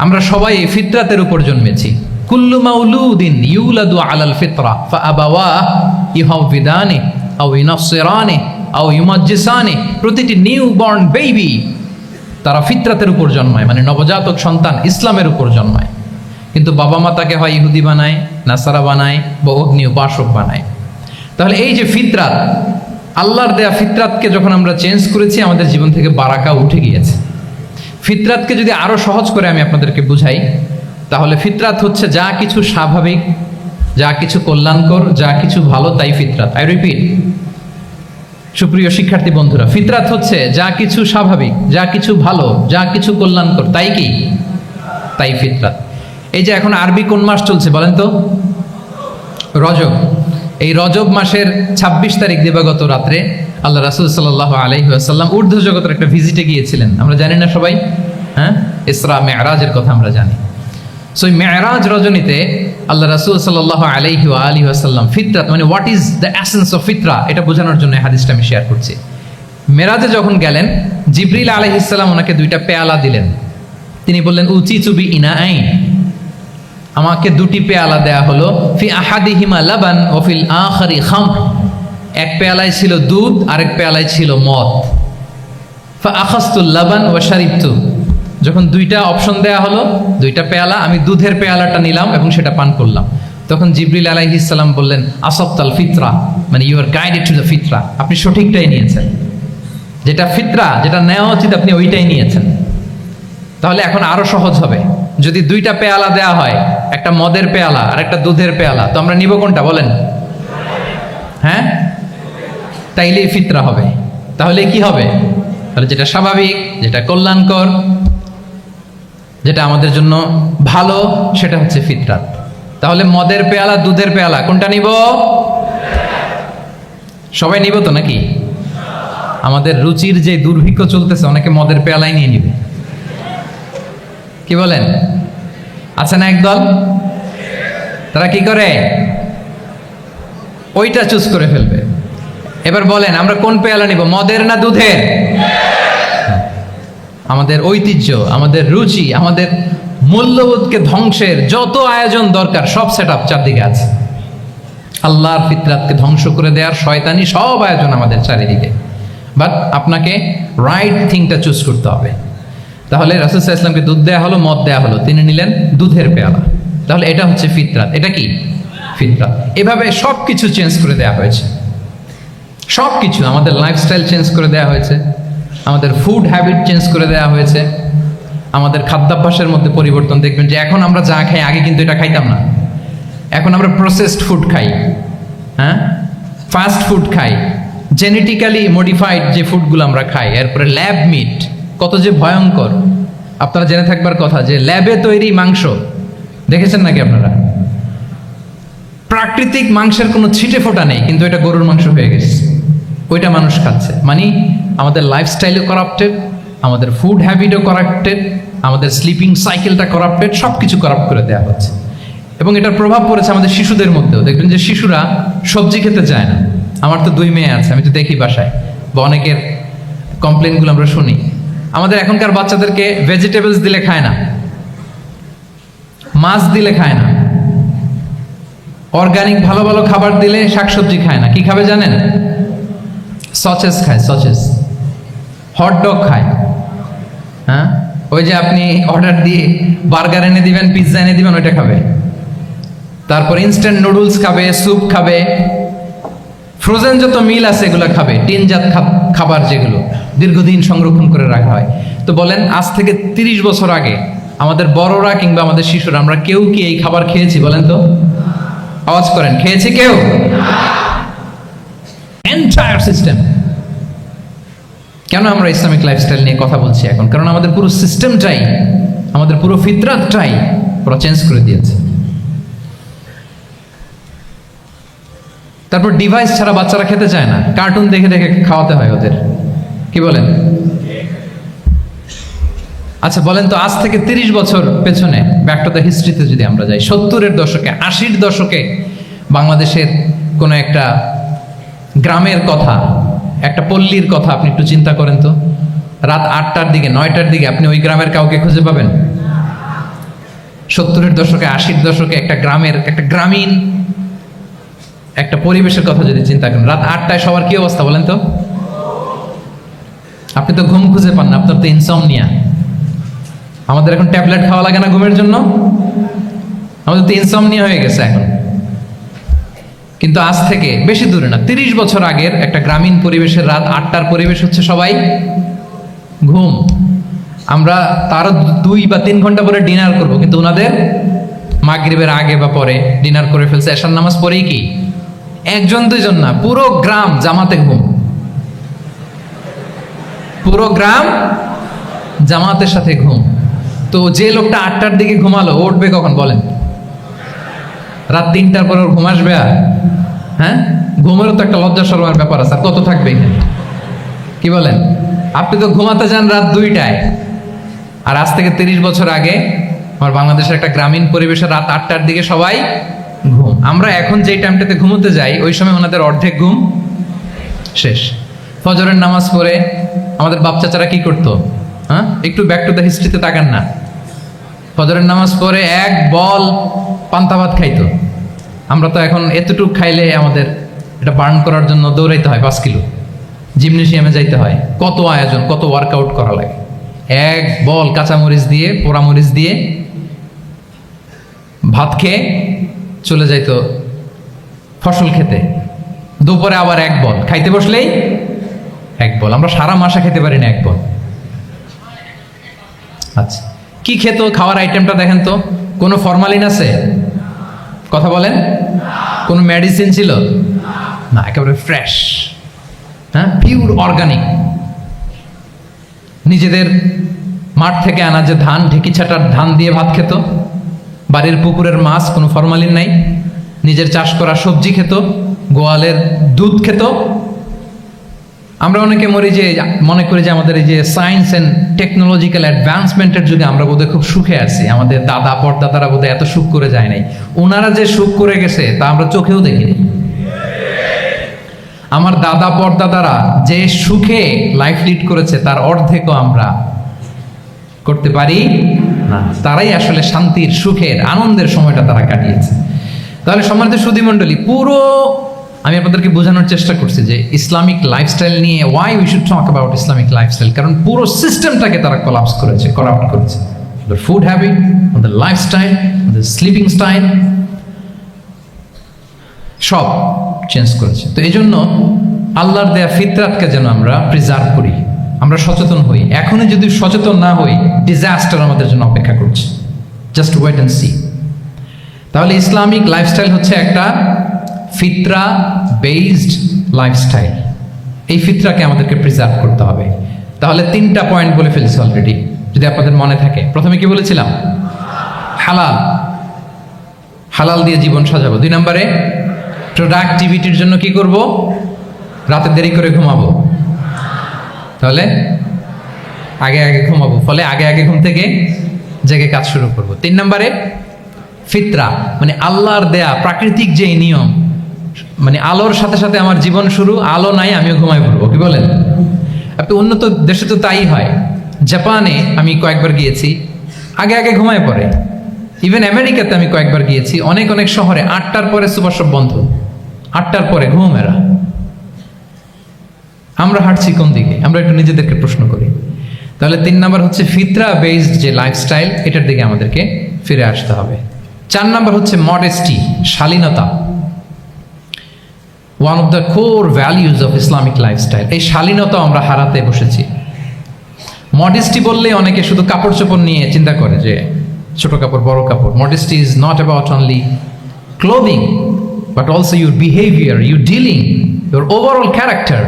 আমরা সবাই এই ফিতরাতের উপর জন্মেছি। কুল্লু মাউলুদিন ইউলাদু আলাল ফিতরা ফাআবাওয়াহু ইউহাউবিদানি আও ইউনাসসিরানি আও ইউমাজ্জিসানি। প্রতিটি নিউ বর্ন বেবি তারা ফিতরাতের উপর জন্মায়, মানে নবজাতক সন্তান ইসলামের উপর জন্মায়। কিন্তু বাবা মা তাকে হয় ইহুদি বানায়, নাসারা বানায়, বা অগ্নি উপাসক বানায়। তাহলে এই যে ফিতরাত, আল্লাহর দেয়া ফিতরাতকে যখন আমরা চেঞ্জ করেছি, আমাদের জীবন থেকে বারাকা উঠে গিয়েছে। ফিতরাতকে যদি আরো সহজ করে আমি আপনাদেরকে বুঝাই, তাহলে ফিতরাত হচ্ছে যা কিছু স্বাভাবিক, যা কিছু কল্যাণকর, যা কিছু ভালো, তাই ফিতরাত। আই রিপিট, সুপ্রিয় শিক্ষার্থী বন্ধুরা, ফিতরাত হচ্ছে যা কিছু স্বাভাবিক, যা কিছু ভালো, যা কিছু কল্যাণকর, তাই কি? তাই ফিতরাত। এই যে এখন আরবি কোন মাস চলছে বলেন তো? রজব। এই রজব মাসের 26 তারিখ দিবাগত রাত্রে আল্লাহ রাসূল সাল্লাল্লাহু আলাইহি ওয়াসাল্লাম ঊর্ধ্ব জগতের একটা ভিজিটে গিয়েছিলেন। আমরা জানি না সবাই? হ্যাঁ, ইসরা মেরাজের কথা আমরা জানি। সো মেরাজ রজনীতে আল্লাহ রাসূল সাল্লাল্লাহু আলাইহি ওয়া আলিহি ওয়াসাল্লাম ফিতরাত মানে what is the essence of ফিতরা, এটা বোঝানোর জন্য এই হাদিসটা আমি শেয়ার করছি। মেরাজে যখন গেলেন, জিবরিল আলাইহিস সালাম ওনাকে 2টা পেয়ালা দিলেন। তিনি বললেন উচিতু বি ইনাআইন, আমাকে 2টি পেয়ালা দেয়া হলো। ফি আহাদিহিমা লাবান ওয়া ফিল আখারি খামর। এক পেয়ালায় ছিল দুধ, আরেক পেয়ালায় ছিল মদ। ফা আখাযতুল লাবান ওয়া শারিবতু। যখন 2টা অপশন দেয়া হলো, 2টা পেয়ালা, আমি দুধের পেয়ালাটা নিলাম এবং সেটা পান করলাম। তখন জিবরিল আলাইহিস সালাম বললেন আসাবতাল ফিতরা, মানে you are guided to the ফিতরা, আপনি সঠিকটাই নিয়েছেন। যেটা ফিতরা, যেটা নেওয়া উচিত, আপনি ওইটাই নিয়েছেন। তাহলে এখন আরো সহজ হবে। যদি 2টা পেয়ালা দেয়া হয়, একটা মদের পেয়ালা আর একটা দুধের পেয়ালা, তো আমরা নিব কোনটা বলেন? হ্যাঁ, তাইলেই ফিতরা হবে। তাহলে কি হবে? তাহলে যেটা স্বাভাবিক, যেটা কল্যাণকর, যেটা আমাদের জন্য ভালো, সেটা হচ্ছে ফিতরাত। তাহলে মদের পেয়ালা দুধের পেয়ালা কোনটা নিব? সবাই নিব তো নাকি? আমাদের রুচির যে দুর্ভিক্ষ চলতেছে, অনেকে মদের পেয়ালাই নিয়ে নিবে। কি বলেন? আছে না একদল, তারা কি করে? ওইটা চুজ করে ফেলবে। এবার বলেন আমরা কোন পেয়ালা নিব, মদের না দুধের? আমাদের ঐতিহ্য, আমাদের রুচি, আমাদের মূল্যবোধকে ধ্বংসের যত আয়োজন দরকার সব সেট আপ চারদিকে আছে। আল্লাহর ফিতরাতকে ধ্বংস করে দেওয়ার শয়তানি সব আয়োজন আমাদের চারিদিকে। বাট আপনাকে রাইট থিংটা চুজ করতে হবে। তাহলে রাসূল সাল্লাল্লাহু আলাইহি ওয়াসাল্লামকে দুধ দেয়া হলো, মদ দেয়া হলো, তিনি নিলেন দুধের পেয়ালা। তাহলে এটা হচ্ছে ফিতরাত। এটা কি ফিতরাত? এভাবে সব কিছু চেঞ্জ করে দেওয়া হয়েছে। সব কিছু, আমাদের লাইফস্টাইল চেঞ্জ করে দেওয়া হয়েছে, আমাদের ফুড হ্যাবিট চেঞ্জ করে দেওয়া হয়েছে, আমাদের খাদ্যাভ্যাসের মধ্যে পরিবর্তন। দেখবেন যে এখন আমরা যা খাই, আগে কিন্তু এটা খাইতাম না। এখন আমরা প্রসেসড ফুড খাই, হ্যাঁ, ফাস্ট ফুড খাই, জেনেটিক্যালি মডিফাইড যে ফুডগুলো আমরা খাই, এরপরে ল্যাব মিট, কত যে ভয়ঙ্কর। আপনারা জেনে থাকবার কথা যে ল্যাবে তৈরি মাংস দেখেছেন নাকি আপনারা? প্রাকৃতিক মাংসের কোনো ছিটে ফোটা নেই, কিন্তু এটা গরুর মাংস হয়ে গেছে, ওইটা মানুষ খাচ্ছে। মানে আমাদের লাইফস্টাইলও করাপ্টেড, আমাদের ফুড হ্যাবিটও করাপ্টেড, আমাদের স্লিপিং সাইকেলটা করাপ্টেড, সব কিছু করাপ্ট করে দেওয়া হচ্ছে। এবং এটার প্রভাব পড়েছে আমাদের শিশুদের মধ্যেও। দেখবেন যে শিশুরা সবজি খেতে চায় না। আমার তো 2 মেয়ে আছে, আমি তো দেখি বাসায়, বা অনেকের কমপ্লেনগুলো আমরা শুনি। আমাদের এখনকার বাচ্চাদেরকে ভেজিটেবলস দিলে খায় না, মাছ দিলে খায় না, অর্গানিক ভালো ভালো খাবার দিলে শাকসবজি খায় না। কি খাবে জানেন? সচেস খায়, সচেস, হট ডগ খায়। হ্যাঁ, ওই যে আপনি অর্ডার দিয়ে বার্গার এনে দিবেন, পিৎজা এনে দিবেন, ওইটা খাবে। তারপর ইনস্ট্যান্ট নুডলস খাবে, স্যুপ খাবে, ফ্রোজেন যত মিল আছে এগুলো খাবে, টিনজাত খাবার যেগুলো দীর্ঘদিন সংরক্ষণ করে রাখা হয়। তো বলেন, আজ থেকে 30 বছর আগে আমাদের বড়রা কিংবা আমাদের শিশুরা, আমরা কেউ কি এই খাবার খেয়েছি? বলেন তো, আওয়াজ করেন, খেয়েছি কেউ? Entire system. কেন আমরা ইসলামিক লাইফস্টাইল নিয়ে কথা বলছি এখন? কারণ আমাদের পুরো সিস্টেমটাই, আমাদের পুরো ফিতরাতটাই ওরা চেঞ্জ করে দিয়েছে। তারপর ডিভাইস ছাড়া বাচ্চারা খেতে চায় না, কার্টুন দেখে দেখে খাওয়াতে হয় ওদের। কি বলেন? আচ্ছা বলেন তো, আজ থেকে 30 বছর পেছনে ব্যাক টু দ্য হিস্ট্রিতে যদি আমরা যাই, 70-এর দশকে, 80-র দশকে বাংলাদেশের কোনো একটা গ্রামের কথা, একটা পল্লীর কথা আপনি একটু চিন্তা করেন তো। রাত 8টার দিকে, 9টার দিকে আপনি ওই গ্রামের কাউকে খুঁজে পাবেন? 70-এর দশকে, 80-র দশকে একটা গ্রামের, একটা গ্রামীণ একটা পরিবেশের কথা যদি চিন্তা করেন, রাত 8টায় সবার কি অবস্থা বলেন তো? আপনি তো ঘুম খুঁজে পান না, আপনার তো ইনসমনিয়া। আমাদের এখন ট্যাবলেট খাওয়া লাগে না ঘুমের জন্য? আমাদের তো ইনসমনিয়া হয়ে গেছে এখন। কিন্তু আজ থেকে বেশি দূরে না, 30 বছর আগের একটা গ্রামীণ পরিবেশের রাত 8টার পরিবেশ হচ্ছে সবাই ঘুম। আমরা তারও 2 বা 3 ঘন্টা পরে ডিনার করব, কিন্তু ওনাদের মাগরিবের আগে বা পরে ডিনার করে ফেলছে। এশার নামাজ পড়েই কি 1-2 জন না, পুরো গ্রাম জামাতে ঘুম। পুরো গ্রাম জামাতের সাথে ঘুম। তো যে লোকটা 8টার দিকে ঘুমালো, উঠবে কখন বলেন? রাত 3টার পর ওর ঘুম আসবে? আর হ্যাঁ, ঘুমেরও তো একটা লজ্জা শরমের ব্যাপার আছে। আর কত থাকবে এখানে? কি বলেন? আপনি তো ঘুমাতে যান রাত 2টায়। আর আজ থেকে 30 বছর আগে আমার বাংলাদেশের একটা গ্রামীণ পরিবেশে রাত 8টার দিকে সবাই ঘুম। আমরা এখন যেই টাইমটাতে ঘুমোতে যাই, ওই সময় ওনাদের অর্ধেক ঘুম শেষ। ফজরের নামাজ পড়ে আমাদের বাপ চাচারা কি করতো? হ্যাঁ, একটু ব্যাক টু দ্য হিস্ট্রিতে তাকান না। ফজরের নামাজ পড়ে এক বল পান্তা ভাত খাইতো। আমরা তো এখন এতটুকু খাইলে আমাদের এটা বার্ন করার জন্য দৌড়াইতে হয় 5 কিলো, জিমনেশিয়ামে যাইতে হয়, কত আয়োজন, কত ওয়ার্কআউট করা লাগে। এক বল কাঁচামরিচ দিয়ে, পোড়ামরিচ দিয়ে ভাত খেয়ে চলে যাইতো ফসল খেতে। দুপুরে আবার এক বল, খাইতে বসলেই এক বল। আমরা সারা মাসে খেতে পারি না এক বল। আচ্ছা, কি খেত? খাওয়ার আইটেমটা দেখেন তো, কোনো ফরমালিন আছে? কথা বলেন। কোনো মেডিসিন ছিল না, একেবারে ফ্রেশ, হ্যাঁ, পিওর অর্গানিক। নিজেদের মাঠ থেকে আনা যে ধান, ঢেকি ছাটার ধান দিয়ে ভাত খেত। বাড়ির পুকুরের মাছ, কোনো ফরমালিন নাই, নিজের চাষ করা সবজি খেত, গোয়ালের দুধ খেত। আমরা অনেকে মনে করি যে আমাদের এই যে সায়েন্স অ্যান্ড টেকনোলজিক্যাল অ্যাডভান্সমেন্টের যুগে আমরা বোধহয় খুব সুখে আছি, আমাদের দাদা পরদাদারা বোধহয় এত সুখ করে যায় নাই। ওনারা যে সুখ করে গেছে তা আমরা চোখেও দেখিনি। আমার দাদা পরদাদারা যে সুখে লাইফ লিড করেছে তার অর্ধেকও আমরা করতে পারি না। তারাই আসলে শান্তির, সুখের, আনন্দের সময়টা তারা কাটিয়েছে। তাহলে সম্মানিত সুধীমণ্ডলী, পুরো আমি আপনাদেরকে বোঝানোর চেষ্টা করছি যে ইসলামিক লাইফস্টাইল নিয়ে why we should talk about Islamic lifestyle, কারণ পুরো সিস্টেমটাকে তারা কলাপস করেছে, করাপ্ট করেছে। The food habit, the lifestyle, the sleeping style, সব চেঞ্জ করেছে। তো এই জন্য আল্লাহর দেয়া ফিতরাতকে যেন আমরা প্রিজার্ভ করি, আমরা সচেতন হই। এখনই যদি সচেতন না হই, ডিজাস্টার আমাদের জন্য অপেক্ষা করছে। Just wait and see. তাহলে ইসলামিক লাইফস্টাইল হচ্ছে একটা ফিতরা বেসড লাইফস্টাইল। এই ফিতরাকে আমাদেরকে প্রিজার্ভ করতে হবে। তাহলে 3টা পয়েন্ট বলে ফেলেছি অলরেডি, যদি আপনাদের মনে থাকে। প্রথমে কি বলেছিলাম? হালাল, হালাল দিয়ে জীবন সাজাবো। 2 নম্বরে প্রোডাক্টিভিটির জন্য কি করব? রাতে দেরি করে ঘুমাবো, তাহলে আগে আগে ঘুমাবো, ফলে আগে আগে ঘুম থেকে জেগে কাজ শুরু করব। 3 নম্বরে ফিতরা, মানে আল্লাহর দেয়া প্রাকৃতিক যে নিয়ম, মানে আলোর সাথে সাথে আমার জীবন শুরু, আলো নাই আমিও ঘুমাই পড়বো। কি বলেন? আপনি উন্নত দেশে তো তাই হয়। জাপানে আমি কয়েকবার গিয়েছি, আগে আগে ঘুমায় পড়ে। ইভেন আমেরিকাতে আমি কয়েকবার গিয়েছি, অনেক অনেক শহরে 8টার পরে সুপার শপ বন্ধ, 8টার পরে ঘুমেরা। আমরা হাঁটছি কোন দিকে? আমরা একটু নিজেদেরকে প্রশ্ন করি। তাহলে 3 নম্বর হচ্ছে ফিতরা বেসড যে লাইফস্টাইল, এটার দিকে আমাদেরকে ফিরে আসতে হবে। 4 নম্বর হচ্ছে মডেস্টি, শালীনতা। One of the core values of Islamic lifestyle. এই শালীনতা আমরা হারাতে বসেছি। মডেস্টি বললে অনেকে শুধু কাপড় চোপড় নিয়ে চিন্তা করে যে ছোট কাপড়, বড় কাপড়। Modesty is not about only clothing, but also your behaviour, your dealing, your overall character.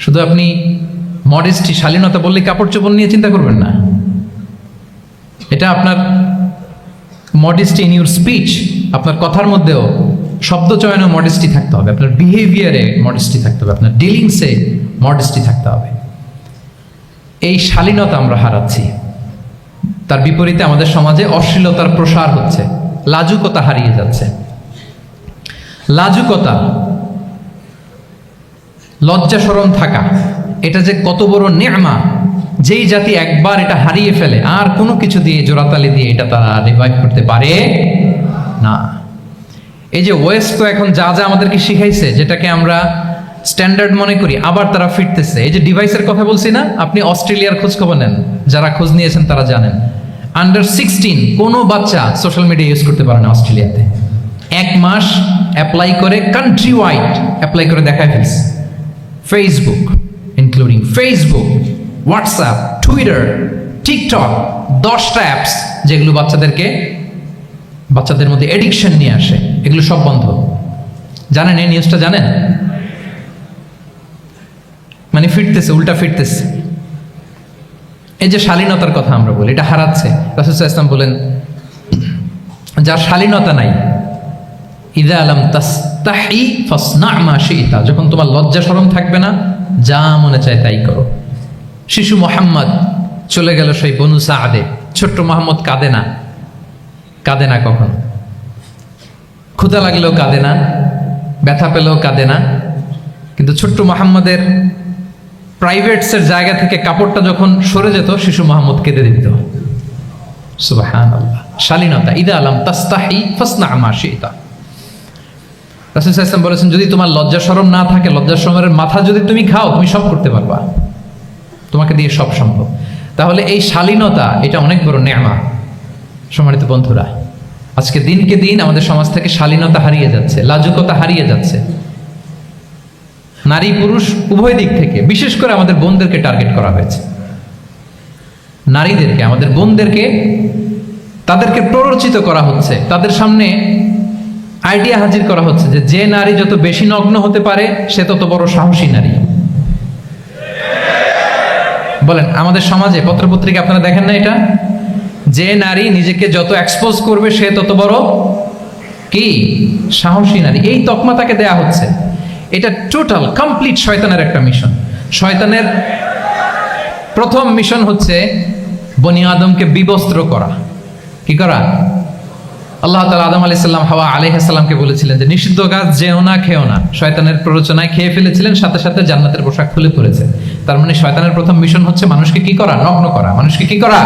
শুধু আপনি মডেস্টি, শালীনতা বললে কাপড় চোপড় নিয়ে চিন্তা করবেন না। এটা আপনার মডেস্টি ইন ইউর স্পিচ, আপনার কথার মধ্যেও, শব্দ চয়নে মডেস্টি থাকতে হবে, আপনার বিহেভিয়ারে মডেস্টি থাকতে হবে, আপনার ডিলিংসে মডেস্টি থাকতে হবে। এই শালীনতা আমরা হারাচ্ছি। তার বিপরীতে আমাদের সমাজে অশ্লীলতার প্রসার হচ্ছে, লাজুকতা হারিয়ে যাচ্ছে। লাজুকতা, লজ্জা শরম থাকা, এটা যে কত বড় নেয়ামা। যেই জাতি একবার এটা হারিয়ে ফেলে, আর কোনো কিছু দিয়ে, জোড়াতালি দিয়ে এটা তারা রিভাইভ করতে পারে না। এই যে ওয়েস্ট তো এখন যা যা আমাদেরকে শিখাইছে, যেটাকে আমরা স্ট্যান্ডার্ড মনে করি, আবার তারা ফিরতেছে। এই যে ডিভাইসের কথা বলছি না, আপনি অস্ট্রেলিয়ার খোঁজ খবর নেন, যারা খোঁজ নিয়েছেন তারা জানেন, আন্ডার 16 কোনো বাচ্চা সোশ্যাল মিডিয়া ইউজ করতে পারে না অস্ট্রেলিয়াতে। 1 মাস অ্যাপ্লাই করে, কান্ট্রি ওয়াইড অ্যাপ্লাই করে দেখায় ফেলছে। Facebook, including Facebook, WhatsApp, Twitter, TikTok, 10টা অ্যাপস যেগুলো বাচ্চাদের মধ্যে এডিকশন নিয়ে আসে, এগুলো সব বন্ধ। জানেন এই নিউজটা? জানেন? মানে ফিরতেছে, উল্টা ফিরতেছে। এই যে শালীনতার কথা আমরা বলি, এটা হারাচ্ছে। রাসূল সাল্লাল্লাহু আলাইহি ওয়াসাল্লাম বলেন, যার শালীনতা নাই, ইযা লাম তাসতাহি ফাসনা মা শি'তা, যখন তোমার লজ্জা শরম থাকবে না, যা মনে চায় তাই করো। শিশু মোহাম্মদ চলে গেল সেই বনু সাআদে, ছোট্ট মোহাম্মদ কাঁদে না, কাঁদে না কখনো। ক্ষুধা লাগলেও কাঁদে না, ব্যথা পেলেও কাঁদে না। কিন্তু ছোট্ট মোহাম্মদের প্রাইভেটসের জায়গা থেকে কাপড়টা যখন সরে যেত, শিশু মোহাম্মদ কেঁদে দিত। সুবহানাল্লাহ, শালীনতা। ইযা লাম তাসতাহি ফাসনা মা শি'তা। রাসূল সাল্লাল্লাহু আলাইহি ওয়াসাল্লাম বলেছেন, যদি তোমার লজ্জা শরম না থাকে, লজ্জা শরমের মাথা যদি তুমি খাও, তুমি সব করতে পারবা, তোমাকে দিয়ে সব সম্ভব। তাহলে এই শালীনতা, এটা অনেক বড় নেয়ামা। সম্মানিত বন্ধুরা, আজকে দিনকে দিন আমাদের সমাজ থেকে শালীনতা হারিয়ে যাচ্ছে, লাজুকতা হারিয়ে যাচ্ছে, নারী পুরুষ উভয় দিক থেকে। বিশেষ করে আমাদের বোনদেরকে টার্গেট করা হয়েছে, নারীদেরকে, আমাদের বোনদেরকে, তাদেরকে প্ররোচিত করা হচ্ছে, তাদের সামনে আইডিয়া হাজির করা হচ্ছে যে নারী যত বেশি নগ্ন হতে পারে সে তত বড় সাহসী নারী। বলেন, আমাদের সমাজে পত্রপত্রিকা আপনারা দেখেন না এটা? যে নারী নিজেকে যত এক্সপোজ করবে সে তত বড় কি সাহসী নারী, এই তকমা তাকে দেয়া হচ্ছে। এটা টোটাল কমপ্লিট শয়তানের একটা মিশন। শয়তানের প্রথম মিশন হচ্ছে বনি আদমকে বিবস্ত্র করা। কি করা? আল্লাহ তাআলা আদম আলাইহিস সালাম, হাওয়া আলাইহিস সালামকে বলেছিলেন যে নিষিদ্ধ গাছ যেও না, খেও না। শয়তানের প্ররোচনায় খেয়ে ফেলেছিলেন, সাথে সাথে জান্নাতের পোশাক খুলে পড়েছে। তার মানে শয়তানের প্রথম মিশন হচ্ছে মানুষকে কি করা? নগ্ন করা। মানুষকে কি করা?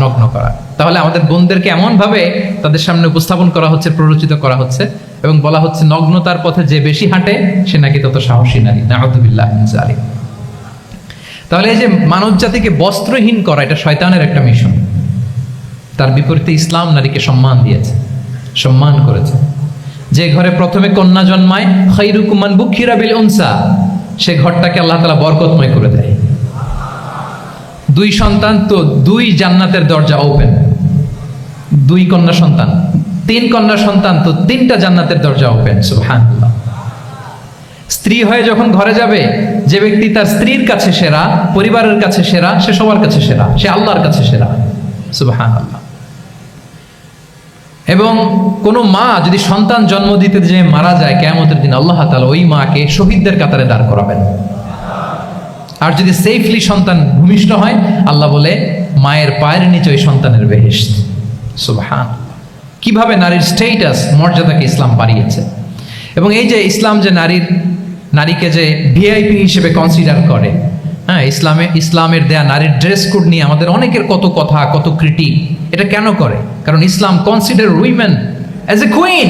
নগ্ন করা। তাহলে আমাদের বোনদেরকে এমন ভাবে তাদের সামনে উপস্থাপন করা হচ্ছে, প্ররোচিত করা হচ্ছে এবং বলা হচ্ছে নগ্নতার পথে যে বেশি হাঁটে সে নাকি তত সাহসী নারী। নাউযুবিল্লাহি মিন যালিক। তাহলে এই যে মানব জাতিকে বস্ত্রহীন করা, এটা শয়তানের একটা মিশন। তার বিপরীতে ইসলাম নারীকে সম্মান দিয়েছে, সম্মান করেছে। যে ঘরে প্রথমে কন্যা জন্মায়, খায়রুকুম মান বুখিরা বিল উনসা, সে ঘরটাকে আল্লাহ তাআলা বরকতময় করে দেয়। 2 সন্তান তো 2 জান্নাতের দরজা ওপেন। 2 কন্যা সন্তান, 3 কন্যা সন্তান তো 3টা জান্নাতের দরজা ওপেন। সুবহানাল্লাহ। স্ত্রী হয়ে যখন ঘরে যাবে, যে ব্যক্তি তার স্ত্রীর কাছে সেরা, পরিবারের কাছে সেরা, সে সবার কাছে সেরা, সে আল্লাহর কাছে সেরা। সুবহানাল্লাহ। এবং কোনো মা যদি সন্তান জন্ম দিতে যে মারা যায়, কিয়ামতের দিন আল্লাহ তাআলা ওই মাকে শহীদদের কাতারে দাঁড় করাবেন। আর যদি সেফলি সন্তান ভূমিষ্ঠ হয়, আল্লাহ বলে মায়ের পায়ের নিচে ওই সন্তানের বেহেশত। সুবহানাল্লাহ। কিভাবে নারীর স্ট্যাটাস, মর্যাদাকে ইসলাম বাড়িয়েছে। এবং এই যে ইসলাম যে নারীকে যে ভিআইপি হিসেবে কনসিডার করে, হ্যাঁ, ইসলামের দেয়া নারীর ড্রেস কোড নিয়ে আমাদের অনেকের কত কথা, কত ক্রিটিক। এটা কেন করে? কারণ Islam consider women as a queen.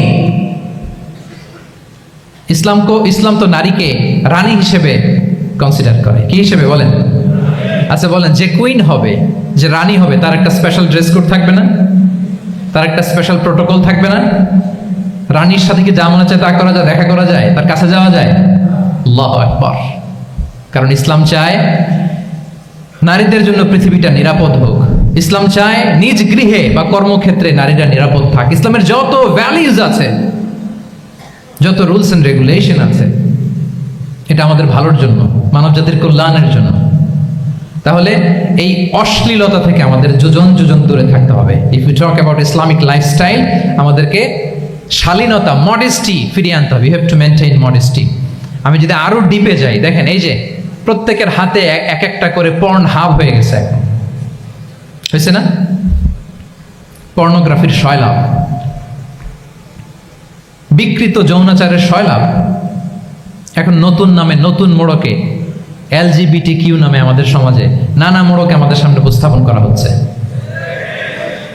ইসলাম তো নারীকে রানী হিসেবে কনসিডার করে। কি হিসেবে বলেন? আচ্ছা বলেন, যে কুইন হবে, যে রানী হবে, তার একটা স্পেশাল ড্রেস কোড থাকবে না? তার একটা স্পেশাল প্রোটোকল থাকবে না? রানীর সাথে কি যা মনে চায় তা করা যায়, দেখা করা যায়, তার কাছে যাওয়া যায়? আল্লাহু আকবার। কারণ ইসলাম চায় নারীদের জন্য পৃথিবীটা নিরাপদ হোক। ইসলাম চায় নিজ গৃহে বা কর্মক্ষেত্রে নারীরা নিরাপদ থাক। ইসলামের যত ভ্যালিউজ আছে, যত রুলস এন্ড রেগুলেশন আছে, এটা আমাদের ভালোর জন্য, মানব জাতির কল্যাণের জন্য। তাহলে এই অশ্লীলতা থেকে আমাদের যোজন যোজন দূরে থাকতে হবে। If you talk about Islamic lifestyle, আমাদেরকে শালীনতা, মডেস্টি ফিরিয়ে আনতে হবে। You have to maintain modesty. আমি যদি আরো ডিপে যাই, দেখেন এই যে প্রত্যেকের হাতে এক একটা করে পর্ন হাব হয়ে গেছে এখন, হয়েছে না? পর্নোগ্রাফির সয়লাভ, বিকৃত যৌনাচারের সয়লাভ। এখন নতুন নামে, নতুন মোড়কে, LGBTQ নামে আমাদের সমাজে নানা মোড়কে আমাদের সামনে উপস্থাপন করা হচ্ছে।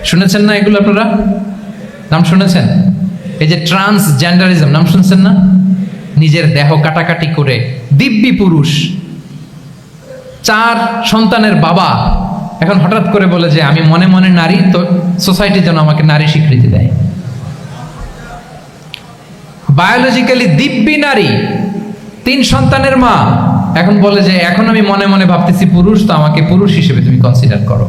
শুনেছেন না এগুলো? আপনারা নাম শুনেছেন? এই যে ট্রান্সজেন্ডারিজম, নাম শুনছেন না? নিজের দেহ কাটাকাটি করে দিব্যি পুরুষ, 4 সন্তানের বাবা, এখন হঠাৎ করে বলে যে আমি মনে মনে নারী, তো সোসাইটি যেন আমাকে নারী স্বীকৃতি দেয়। বায়োলজিক্যালি দিব্যি নারী, 3 সন্তানের মা, এখন বলে যে এখন আমি মনে মনে ভাবতেছি পুরুষ, তো আমাকে পুরুষ হিসেবে তুমি কনসিডার করো।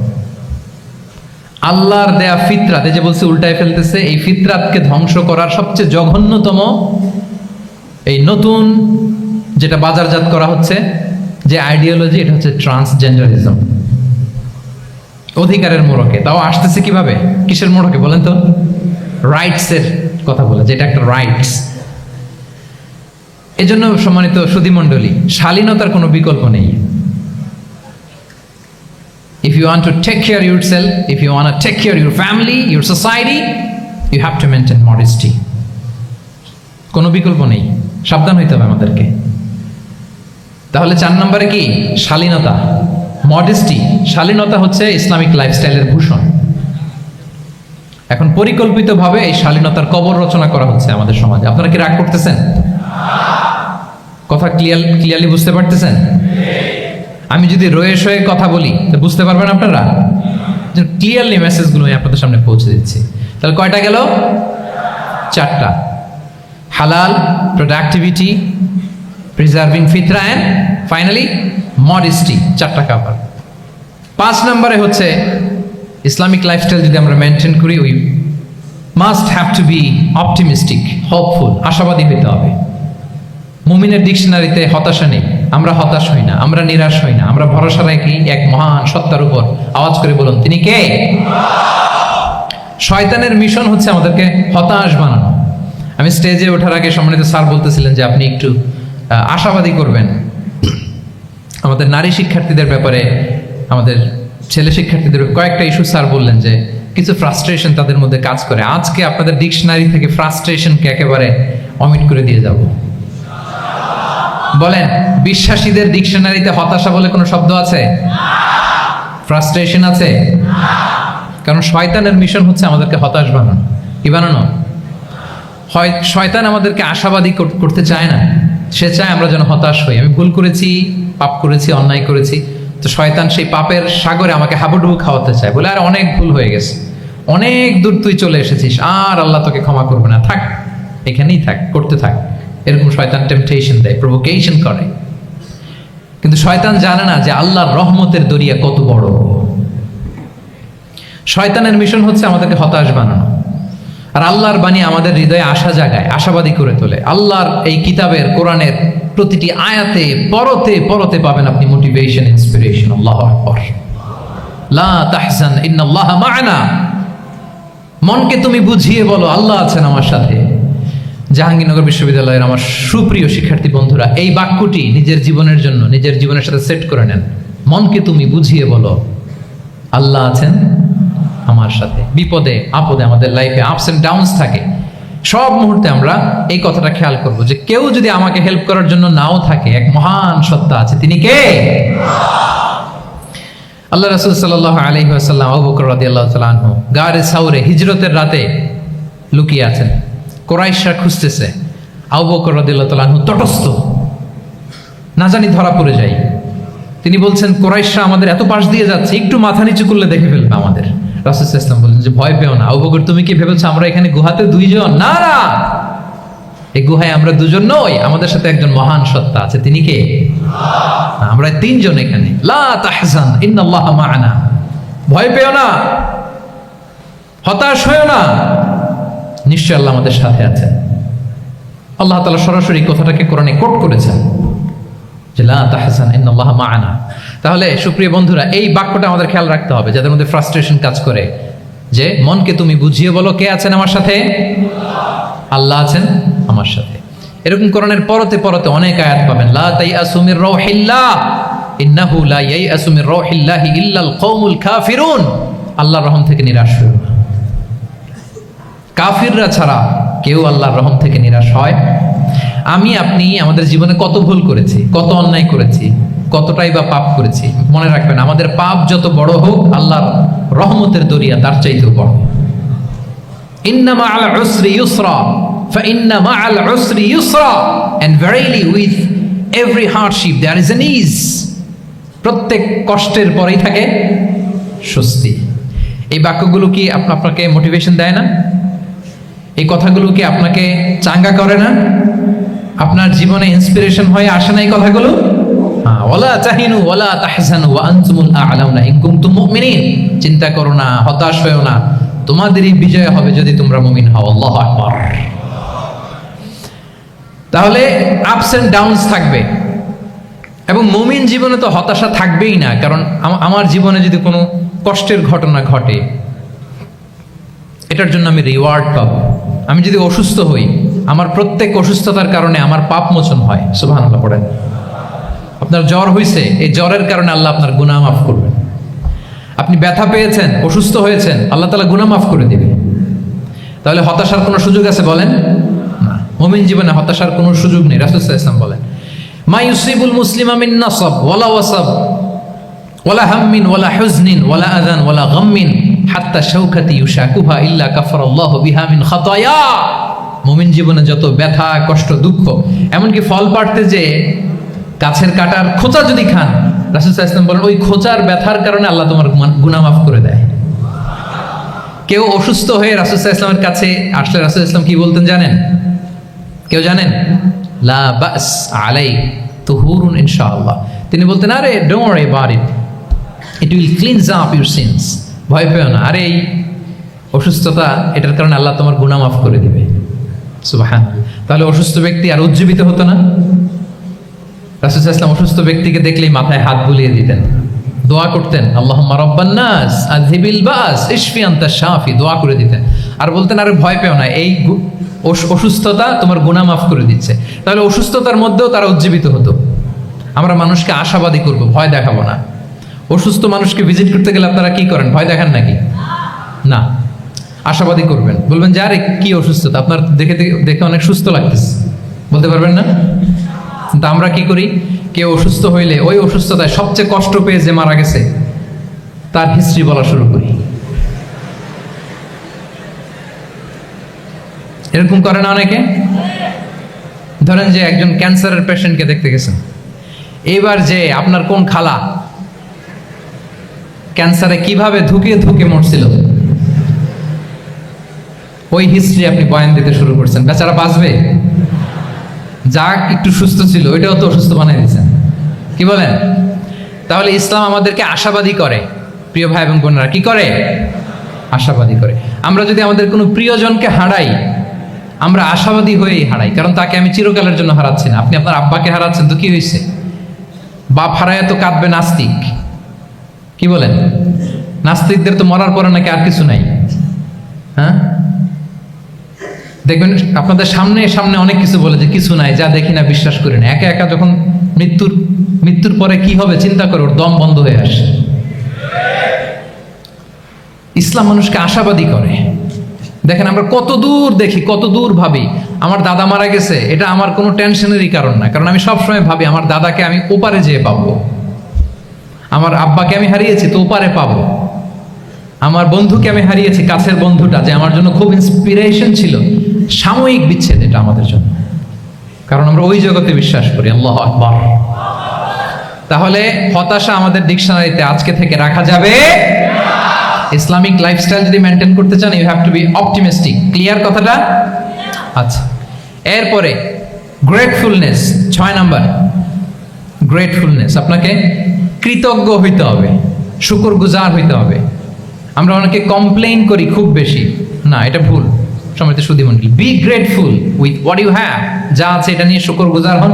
আল্লাহর দেয়া ফিতরাত, এই যে বলছে উল্টায় ফেলতেছে, এই ফিতরাতকে ধ্বংস করার সবচেয়ে জঘন্যতম এই নতুন যেটা বাজারজাত করা হচ্ছে যে আইডিওলজি, এটা হচ্ছে ট্রান্সজেন্ডারিজম। অধিকারের মোড়কে, তাও আসতেছে কিভাবে? কিসের মোড়কে বলেন তো? রাইটসের কথা বলে, যেটা একটা রাইটস। এজন্য সম্মানিত সুধীমণ্ডলী, শালীনতার কোনো বিকল্প নেই। If you want to take care of yourself, if you want to take care of your family, your society, you have to maintain modesty. কোনো বিকল্প নেই, সাবধান হইতে হবে আমাদেরকে। তাহলে 4 নম্বরে কি? শালীনতা, মডেস্টি। শালীনতা হচ্ছে ইসলামিক লাইফস্টাইলের ভূষণ। এখন পরিকল্পিতভাবে এই শালীনতার কবর রচনা করা হচ্ছে আমাদের সমাজে। আপনারা কি রাগ করতেছেন? কথা ক্লিয়ারলি বুঝতে পারতেছেন? আমি যদি রয়ে শয়ে কথা বলি তো বুঝতে পারবেন আপনারা? ক্লিয়ারলি মেসেজগুলো আমি আপনাদের সামনে পৌঁছে দিচ্ছি। তাহলে কয়টা গেল? 4টা। হালাল, প্রোডাক্টিভিটি, প্রিজার্ভিং ফিতরা এন্ড ফাইনালি মডেস্টি। 4টা কাভার। 5 নম্বরে হচ্ছে ইসলামিক লাইফস্টাইল যদি আমরা মেনটেন করি, we must have to be optimistic, hopeful, আশাবাদী হইতে হবে। মুমিনের ডিকশনারিতে হতাশা নেই, আমরা হতাশ হই না, আমরা নিরাশ হই না, আমরা ভরসা রাখি এক মহান সত্তার উপর। আওয়াজ করে বলুন, তিনি কে? শয়তানের মিশন হচ্ছে আমাদেরকে হতাশ বানানো। আমি স্টেজে ওঠার আগে সম্মানিত স্যার বলতেছিলেন যে আপনি একটু আশাবাদী করবেন আমাদের নারী শিক্ষার্থীদের ব্যাপারে, আমাদের ছেলে শিক্ষার্থীদের কয়েকটা ইস্যু স্যার বললেন যে কিছু ফ্রাস্ট্রেশন তাদের মধ্যে কাজ করে। আজকে আপনাদের ডিকশনারি থেকে ফ্রাস্ট্রেশনকে একেবারে অমিট করে দিয়ে যাব। বলেন, বিশ্বাসীদের ডিকশনারিতে হতাশা বলে কোনো শব্দ আছে? ফ্রাস্ট্রেশন আছে? কারণ শয়তানের মিশন হচ্ছে আমাদেরকে হতাশ বানানো। কি বানানো? শয়তান আমাদেরকে আশাবাদী করতে চায় না, সে চায় আমরা যেন হতাশ হই। আমি ভুল করেছি, পাপ করেছি, অন্যায় করেছি, তো শয়তান সেই পাপের সাগরে আমাকে হাবুডুবু খাওয়াতে চায়, বলে আর অনেক ভুল হয়ে গেছে, অনেক দূর তুই চলে এসেছিস, আর আল্লাহ তোকে ক্ষমা করবে না, থাক এখানেই থাক, করতে থাক। এরকম শয়তান টেম্পটেশন দেয়, প্রভোকেশন করে। কিন্তু শয়তান জানে না যে আল্লাহর রহমতের দরিয়া কত বড়। শয়তানের মিশন হচ্ছে আমাদেরকে হতাশ বানানো, আর আল্লাহর বাণী আমাদের হৃদয়ে আশা জাগায়, আশাবাদী করে তোলে। আল্লাহর এই কিতাবের, কোরআনের প্রতিটি আয়াতে পরতে পরতে পাবেন আপনি মোটিভেশন, ইন্সপিরেশন। আল্লাহু আকবার। লা তাহজান ইন্নাল্লাহ মা'ানা। মনকে তুমি বুঝিয়ে বলো আল্লাহ আছেন আমার সাথে। জাহাঙ্গীরনগর বিশ্ববিদ্যালয়ের আমার সুপ্রিয় শিক্ষার্থী বন্ধুরা, এই বাক্যটি নিজের জীবনের জন্য, নিজের জীবনের সাথে সেট করে নেন। মনকে তুমি বুঝিয়ে বলো আল্লাহ আছেন আমার সাথে। বিপদে আপদে, আমাদের লাইফে আপস এন্ড ডাউনস থাকে, সব মুহূর্তে আমরা এই কথাটা খেয়াল করব যে কেউ যদি আমাকে হেল্প করার জন্য নাও থাকে, এক মহান সত্তা আছে। তিনি কে? আল্লাহ রাসূল সাল্লাল্লাহু আলাইহি ওয়াসাল্লাম আবু বকর রাদিয়াল্লাহু তাআলা আনহু গারে সাউরে হিজরতের রাতে লুকিয়ে আছেন। কুরাইশরা খুঁজতেছে, আবু বকর রাদিয়াল্লাহু তাআলা আনহু তটস্থ, না জানি ধরা পড়ে যায়। তিনি বলছেন, কুরাইশরা আমাদের এত পাশ দিয়ে যাচ্ছে, একটু মাথা নিচু করলে দেখে ফেলবে আমাদের। রাসূল সাল্লাল্লাহু আলাইহি ওয়াসাল্লাম বললেন যে ভয় পেও না। আবু বকর, তুমি কি ভেবেছো আমরা এখানে গুহাতে দুইজন? না না, এই গুহায় আমরা দুজন নই, আমাদের সাথে একজন মহান সত্তা আছে। তিনি কে? আমরা তিনজন এখানে। লা তাহজান ইন্নাল্লাহ মা'ানা। ভয় পেও না, হতাশ হয়ো না, নিশ্চয় আল্লাহ আমাদের সাথে আছেন। আল্লাহ তাআলা সরাসরি কথাটাকে কোরআনে কোট করেছেন যে লা তাহজান ইন্নাল্লাহ মা'ানা। তাহলে সুপ্রিয় বন্ধুরা, এই বাক্যটা আমাদের খেয়াল রাখতে হবে যাদের মধ্যে ফ্রাস্ট্রেশন কাজ করে, যে মনকে তুমি বুঝিয়ে বলো কে আছেন আমার সাথে? আল্লাহ আছেন আমার সাথে। এরকম কোরআনের পরতে পরতে অনেক আয়াত পাবেন। লা তাইয়াসু মির রাউহিল্লাহ ইন্নাহু লা ইয়াইয়াসু মির রাউহিল্লাহি ইল্লাল কওমুল কাফিরুন। আল্লাহর রহম থেকে নিরাশ হয়ো না। কাফিররা ছাড়া কেউ আল্লাহর রহম থেকে নিরাশ হয়। আমি আপনি আমাদের জীবনে কত ভুল করেছি, কত অন্যায় করেছি, কতটাই বা পাপ করেছি। মনে রাখবেন, আমাদের পাপ যত বড় হোক, আল্লাহর রহমতের দরিয়া তার চাইতেও বড়। ইন্না মা'আল উসরি ইউসরা ফাইন্না মা'আল উসরি ইউসরা, and verily with every hardship there is an ease. প্রত্যেক কষ্টের পরেই থাকে স্বস্তি। এই বাক্যগুলো কি আপনাকে মোটিভেশন দেয় না? এই কথাগুলো কি আপনাকে চাঙ্গা করে না? আপনার জীবনে ইন্সপিরেশন হয়ে আসে না এই কথাগুলো? ওয়ালা তাহিনু ওয়ালা তাহজানু ওয়া আনতুমুল আ'লাউনা ইন কুনতুম মুমিনিন। চিন্তা করো না, হতাশ হয়ো না, তোমাদেরই বিজয় হবে যদি তোমরা মুমিন হও। আল্লাহু আকবার। তাহলে আপস এন্ড ডাউনস থাকবে, এবং মুমিন জীবনে তো হতাশা থাকবেই না। কারণ আমার জীবনে যদি কোনো কষ্টের ঘটনা ঘটে, এটার জন্য আমি রিওয়ার্ড পাবো। আমি যদি অসুস্থ হই, আমার প্রত্যেক অসুস্থতার কারণে আমার পাপ মোচন হয়। সুবহানাল্লাহ পড়েন। আপনার জ্বর হয়েছে, এই জ্বরের কারণে আল্লাহ আপনার গুনাহ মাফ করবেন। আপনি ব্যথা পেয়েছেন, অসুস্থ হয়েছেন, আল্লাহ তাআলা গুনাহ মাফ করে দিবেন। তাহলে হতাশার কোনো সুযোগ আছে বলেন? না। মুমিন জীবনে হতাশার কোনো সুযোগ নেই। রাসূল সাল্লাল্লাহু আলাইহি ওয়াসাল্লাম বলেন, মা ইউসিবুল মুসলিমা মিন নাসাব ওয়ালা ওয়াসাব ওয়ালা হাম্মিন ওয়ালা হুজনিন ওয়ালা আযান ওয়ালা গাম্মিন হাত্তা শাওকাতি ইউশাকুহা ইল্লা কাফারাল্লাহু বিহা মিন খাতায়া। মুমিন জীবনে যত ব্যথা, কষ্ট, দুঃখ, এমনকি ফল পাড়তে যে গাছের কাটার খোঁচা যদি খান, রাসূল সাল্লাল্লাহু আলাইহি ওয়াসাল্লাম বলেন ওই খোঁচার ব্যথার কারণে আল্লাহ তোমার গুনাহ মাফ করে দেয়। কেউ অসুস্থ হয়ে রাসূল সাল্লাল্লাহু আলাইহি ওয়াসাল্লামের কাছে আসলে রাসূল সাল্লাল্লাহু আলাইহি ওয়াসাল্লাম কি বলতেন জানেন? কেউ জানেন? লা বাস আলাই তুহুরুন ইনশাআল্লাহ। তিনি বলতেন, আরে don't worry about it, it will cleanse up your scenes. ভয় পেও না, আরে এই অসুস্থতা, এটার কারণে আল্লাহ তোমার গুনাহ মাফ করে দিবে। সুবহানাল্লাহ। তাহলে অসুস্থ ব্যক্তি আর উজ্জীবিত হতো না? রাসূল সাল্লাল্লাহু আলাইহি ওয়াসাল্লাম অসুস্থ ব্যক্তিকে দেখলেই মাথায় হাত বুলিয়ে দিতেন, দোয়া করতেন, আল্লাহুম্মা রাব্বান নাস আযহিবিল বাস ইশফি আনতা শাফি, দোয়া করে দিতেন। আর বলতেন, আরে ভয় পেও না, এই অসুস্থতা তোমার গুনাহ মাফ করে দিচ্ছে। তাহলে অসুস্থতার মধ্যেও তারা উজ্জীবিত হতো। আমরা মানুষকে আশাবাদী করব, ভয় দেখাবো না। অসুস্থ মানুষকে ভিজিট করতে গেলে আপনারা কি করেন? ভয় দেখান নাকি? না, আশাবাদী করবেন, বলবেন যে আরে কি অসুস্থতা, আপনার দেখে দেখে অনেক সুস্থ লাগতেছে, বলতে পারবেন না? কিন্তু আমরা কি করি? কেউ অসুস্থ হইলে ওই অসুস্থতায় সবচেয়ে কষ্ট পেয়ে যে মারা গেছে তার হিস্ট্রি বলা শুরু করি। এরকম করে না অনেকে? ধরেন যে একজন ক্যান্সারের পেশেন্টকে দেখতে গেছেন, এইবার যে আপনার কোন খালা ক্যান্সারে কিভাবে ধুকে ধুকে মরছিল, ওই হিস্ট্রি আপনি বয়ান দিতে শুরু করছেন। বেচারা বাঁচবে? যা একটু সুস্থ ছিল ওইটাও তো অসুস্থ বানিয়ে দিচ্ছেন, কি বলেন? তাহলে ইসলাম আমাদেরকে আশাবাদী করে। প্রিয় ভাই এবং বোনেরা, কি করে? আশাবাদী করে। আমরা যদি আমাদের কোনো প্রিয়জনকে হারাই, আমরা আশাবাদী হয়েই হারাই, কারণ তাকে আমি চিরকালের জন্য হারাচ্ছি না। আপনি আপনার আব্বাকে হারাচ্ছেন তো কি হয়েছে? বাপ হারায় তো কাঁদবে নাস্তিক, কি বলেন? নাস্তিকদের তো মরার পরে নাকি আর কিছু নাই। হ্যাঁ, দেখবেন আপনাদের সামনে সামনে অনেক কিছু বলে যে কিছু নাই, যা দেখি না বিশ্বাস করি না। একা একা যখন মৃত্যুর পরে কি হবে চিন্তা করে ওর দম বন্ধ হয়ে আসে। ইসলাম মানুষকে আশাবাদী করে। দেখেন আমরা কত দূর দেখি, কত দূর ভাবি। আমার দাদা মারা গেছে, এটা আমার কোনো টেনশনেরই কারণ না, কারণ আমি সবসময় ভাবি আমার দাদাকে আমি ওপারে যেয়ে পাবো, আমার আব্বাকে আমি হারিয়েছি তো ওপারে পাবো, আমার বন্ধুকে আমি হারিয়েছি, কাছের বন্ধুটা যে আমার জন্য খুব ইন্সপিরেশন ছিল। সাময়িক বিচ্ছেদ এটা আমাদের জন্য, কারণ আমরা ওই জগতে বিশ্বাস করি। আল্লাহু আকবার। তাহলে হতাশা আমাদের ডিকশনারিতে আজকে থেকে রাখা যাবে। ইসলামিক লাইফস্টাইল যদি মেনটেন করতে চান, you have to be optimistic. Clear কথাটা? আচ্ছা, এরপরে গ্রেটফুলনেস, 6 নাম্বার গ্রেটফুলনেস। আপনাকে কৃতজ্ঞ হইতে হবে, শুকরগুজার হইতে হবে। আমরা অনেকে কমপ্লেইন করি খুব বেশি, না এটা ভুল। সম্মানিত সুধীমণ্ডলী, be grateful with what you have. যা আছে এটা নিয়ে শুকরগুজার হন,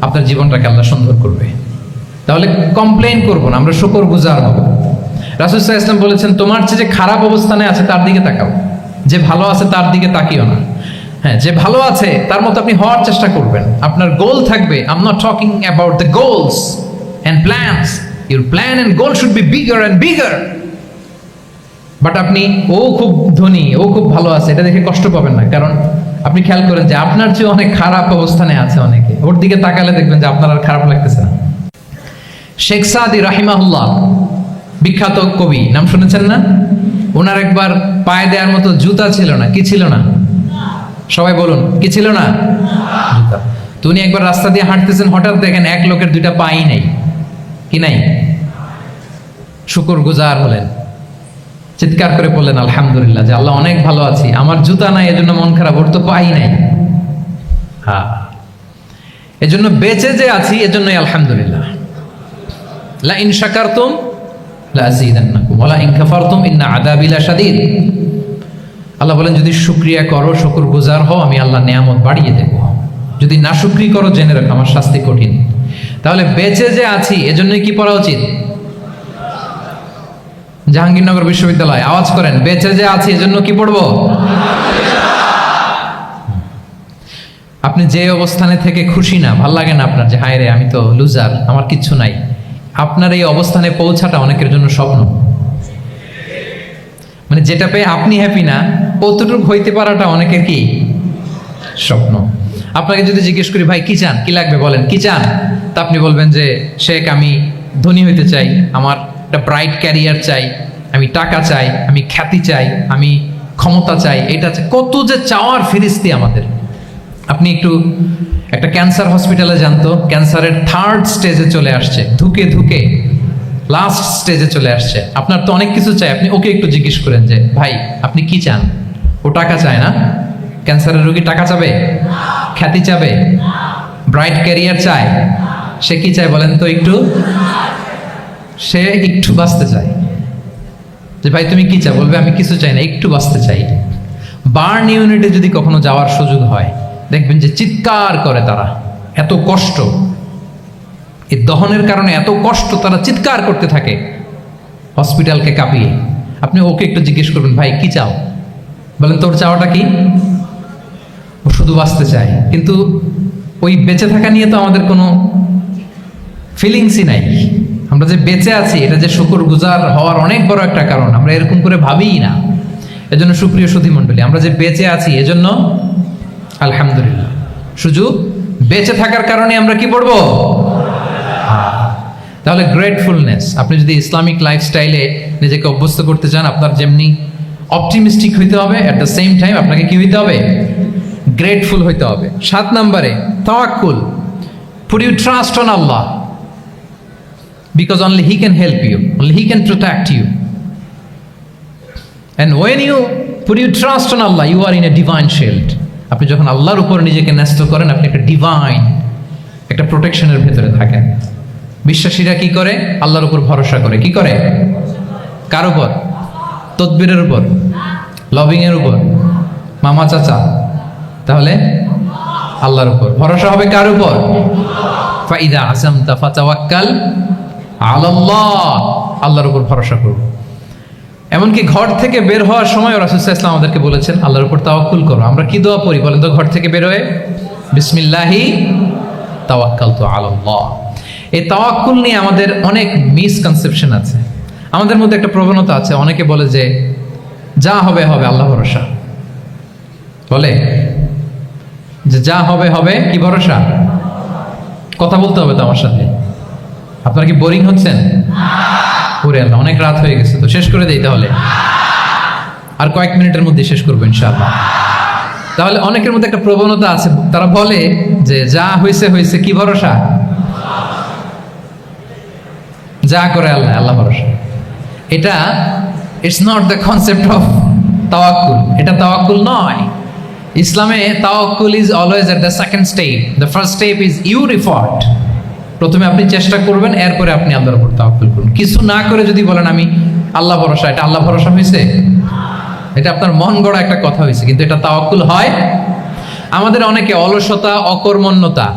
আপনার জীবনটাকে আল্লাহ সুন্দর করবে। তাহলে কমপ্লেইন করবো না, আমরা শুকরগুজার হব। রাসূল সাল্লাল্লাহু আলাইহি ওয়াসাল্লাম বলেছেন, তোমার চেয়ে যে খারাপ অবস্থানে আছে তার দিকে তাকাও, যে ভালো আছে তার দিকে তাকিও না। হ্যাঁ, যে ভালো আছে তার মতো আপনি হওয়ার চেষ্টা করবেন। আপনার গোল থাকবে। I am not talking about the goals and plans. Your plan and goal should be bigger and bigger. But আপনি ও খুব ধনী, ও খুব ভালো আছে, এটা দেখে কষ্ট পাবেন না, কারণ আপনি খেয়াল করেন যে আপনার চেয়ে অনেক খারাপ অবস্থানে আছে অনেকে। ওর দিকে তাকালে দেখবেন যে আপনার আর খারাপ লাগতেছে না। শেখ সাদি রাহিমাহুল্লাহ, বিখ্যাত কবি, নাম শুনেছেন না? ওনার একবার পায়ে দেওয়ার মতো জুতা ছিল না। কি ছিল না? সবাই বলুন, কি ছিল না? জুতা। তো উনি একবার রাস্তা দিয়ে হাঁটতেছেন, হঠাৎ দেখেন এক লোকের 2টা পাই নাই। কি নাই? শুকরগুজার হলেন, চিৎকার করে বললেন আলহামদুলিল্লাহ, যে আল্লাহ অনেক ভালো আছি, আমার জুতা নাই এজন্য মন খারাপ, ওর তো পাই নাই। হ্যাঁ, এজন্য বেঁচে যে আছি এজন্যই আলহামদুলিল্লাহ। লা ইন শাকারতুম লা আযীদান্নাকুম ওয়া লা ইন কাফারতুম ইন্না আযাবি লাশাদীদ। আল্লাহ বলেন, যদি শুকরিয়া করো, শুকরগুজার হও, আমি আল্লাহ নিয়ামত বাড়িয়ে দেব। যদি নাশুকরি করো, জেনে রাখো আমার শাস্তি কঠিন। তাহলে বেঁচে যে আছি এজন্যই কি পড়া উচিত? জাহাঙ্গীরনগর বিশ্ববিদ্যালয়, আওয়াজ করেন, বেঁচে যে আছি এজন্য কি পড়বো? আপনি যে অবস্থানে থেকে খুশি না, ভাল লাগে না আপনার, যে হায় রে আমি তো লুজার, আমার কিচ্ছু নাই, আপনার এই অবস্থানে পৌঁছাটা অনেকের জন্য স্বপ্ন। মানে যেটা পেয়ে আপনি হ্যাপি না, কতটুকু হইতে পারাটা অনেকের কি স্বপ্ন। আপনাকে যদি জিজ্ঞেস করি, ভাই কি চান, কি লাগবে বলেন, কি চান? তা আপনি বলবেন যে শেখ আমি ধনী হইতে চাই, আমার একটা ব্রাইট ক্যারিয়ার চাই, আমি টাকা চাই, আমি খ্যাতি চাই, আমি ক্ষমতা চাই, এটা চাই। কত যে চাওয়ার ফিরিস্তি আমাদের। আপনি একটু একটা ক্যান্সার হসপিটালে জানতো, ক্যান্সারের 3rd স্টেজে চলে আসছে, ধুকে ধুকে লাস্ট স্টেজে চলে আসছে। আপনার তো অনেক কিছু চাই, আপনি ওকে একটু জিজ্ঞেস করেন যে ভাই আপনি কি চান? ও টাকা চায় না? ক্যান্সারের রোগী টাকা চাবে? খ্যাতি চাবে? ব্রাইট ক্যারিয়ার চায়? সে কি চায় বলেন তো একটু? সে একটু বাঁচতে চায়। যে ভাই তুমি কি চাও? বলবে আমি কিছু চাই না, একটু বাঁচতে চাই। বার্ন ইউনিটে যদি কখনো যাওয়ার সুযোগ হয়, দেখবেন যে চিৎকার করে তারা, এত কষ্ট, এই দহনের কারণে এত কষ্ট, তারা চিৎকার করতে থাকে হসপিটালকে কাঁপিয়ে। আপনি ওকে একটু জিজ্ঞেস করবেন, ভাই কি চাও? বলেন তোর চাওয়াটা কি? ও শুধু বাঁচতে চায়, কিন্তু ওই বেঁচে থাকা নিয়ে তো আমাদের কোনো ফিলিংসই নাই। আমরা যে বেঁচে আছি এটা যে শুকরগুজার হওয়ার অনেক বড় একটা কারণ, আমরা এরকম করে ভাবিই না। এজন্য সুপ্রিয় সুধী মণ্ডলী, আমরা যে বেঁচে আছি এজন্য আলহামদুলিল্লাহ। শুধু বেঁচে থাকার কারণে আমরা কি পড়বো? তাহলে গ্রেটফুলনেস, আপনি যদি ইসলামিক লাইফস্টাইলে নিজেকে অভ্যস্ত করতে চান, আপনার যেমনি অপটিমিস্টিক হইতে হবে, অ্যাট দ্য সেম টাইম আপনাকে কি হইতে হবে? গ্রেটফুল হইতে হবে। 7 নম্বরে তাওয়াক্কুল। Put your trust on Allah, because only He can help you, only He can protect you. And when you put your trust on Allah, you are in a divine shield. আপনি যখন আল্লাহর উপর নিজেকে ন্যস্ত করেন, আপনি একটা ডিভাইন, একটা প্রোটেকশনের ভেতরে থাকেন। বিশ্বাসীরা কি করে? আল্লাহর উপর ভরসা করে। কি করে? কার উপর? তদবিরের উপর, লবিং এর উপর, মামা চাচা? তাহলে আল্লাহর উপর ভরসা হবে। কার উপর? ফাইদা আযামতা ফাতাওয়াক্কাল আলাল্লাহ, আল্লাহর উপর ভরসা করো। এমনকি ঘর থেকে বের হওয়ার সময় রাসূল সাল্লাল্লাহু আলাইহি ওয়াসাল্লাম আমাদেরকে বলেছেন আল্লাহর উপর তাওয়াক্কুল করো। আমরা কি দোয়া পড়ি বলেন তো ঘর থেকে বের হয়ে? বিসমিল্লাহি তাওয়াক্কালতু আলাল্লাহ। এই তাওয়াক্কুল নিয়ে আমাদের অনেক মিসকনসেপশন আছে। আমাদের মধ্যে একটা প্রবণতা আছে, অনেকে বলে যে যা হবে হবে, আল্লাহ ভরসা। বলে যে যা হবে হবে, কি ভরসা? কথা বলতে হবে তো আমার সাথে। আপনারা কি বোরিং হচ্ছেন? ওরে আল্লাহ, অনেক রাত হয়ে গেছে, তো শেষ করে দেই তাহলে। আর কয়েক মিনিটের মধ্যে শেষ করবো ইনশাআল্লাহ। তাহলে অনেকের মধ্যে একটা প্রবণতা আছে, তারা বলে যে যা হয়েছে হয়েছে, কি ভরসা? যা করে আল্লাহ, আল্লাহ ভরসা। এটা it's not the concept of তাওয়াক্কুল। এটা তাওয়াক্কুল নয়। ইসলামে তাওয়াক্কুল is always at the second step. The first step is your effort. প্রথমে আপনি চেষ্টা করবেন, এরপরে আপনি আল্লাহর উপর তাওয়াক্কুল করুন। কিছু না করে যদি বলেন আমি আল্লাহ ভরসা, এটা আল্লাহ ভরসা হয়েছে? এটা আপনার মন গড়া একটা কথা হয়েছে, কিন্তু এটা তাওয়াক্কুল হয়? আমাদের অনেকে অলসতা, অকর্মণ্যতা,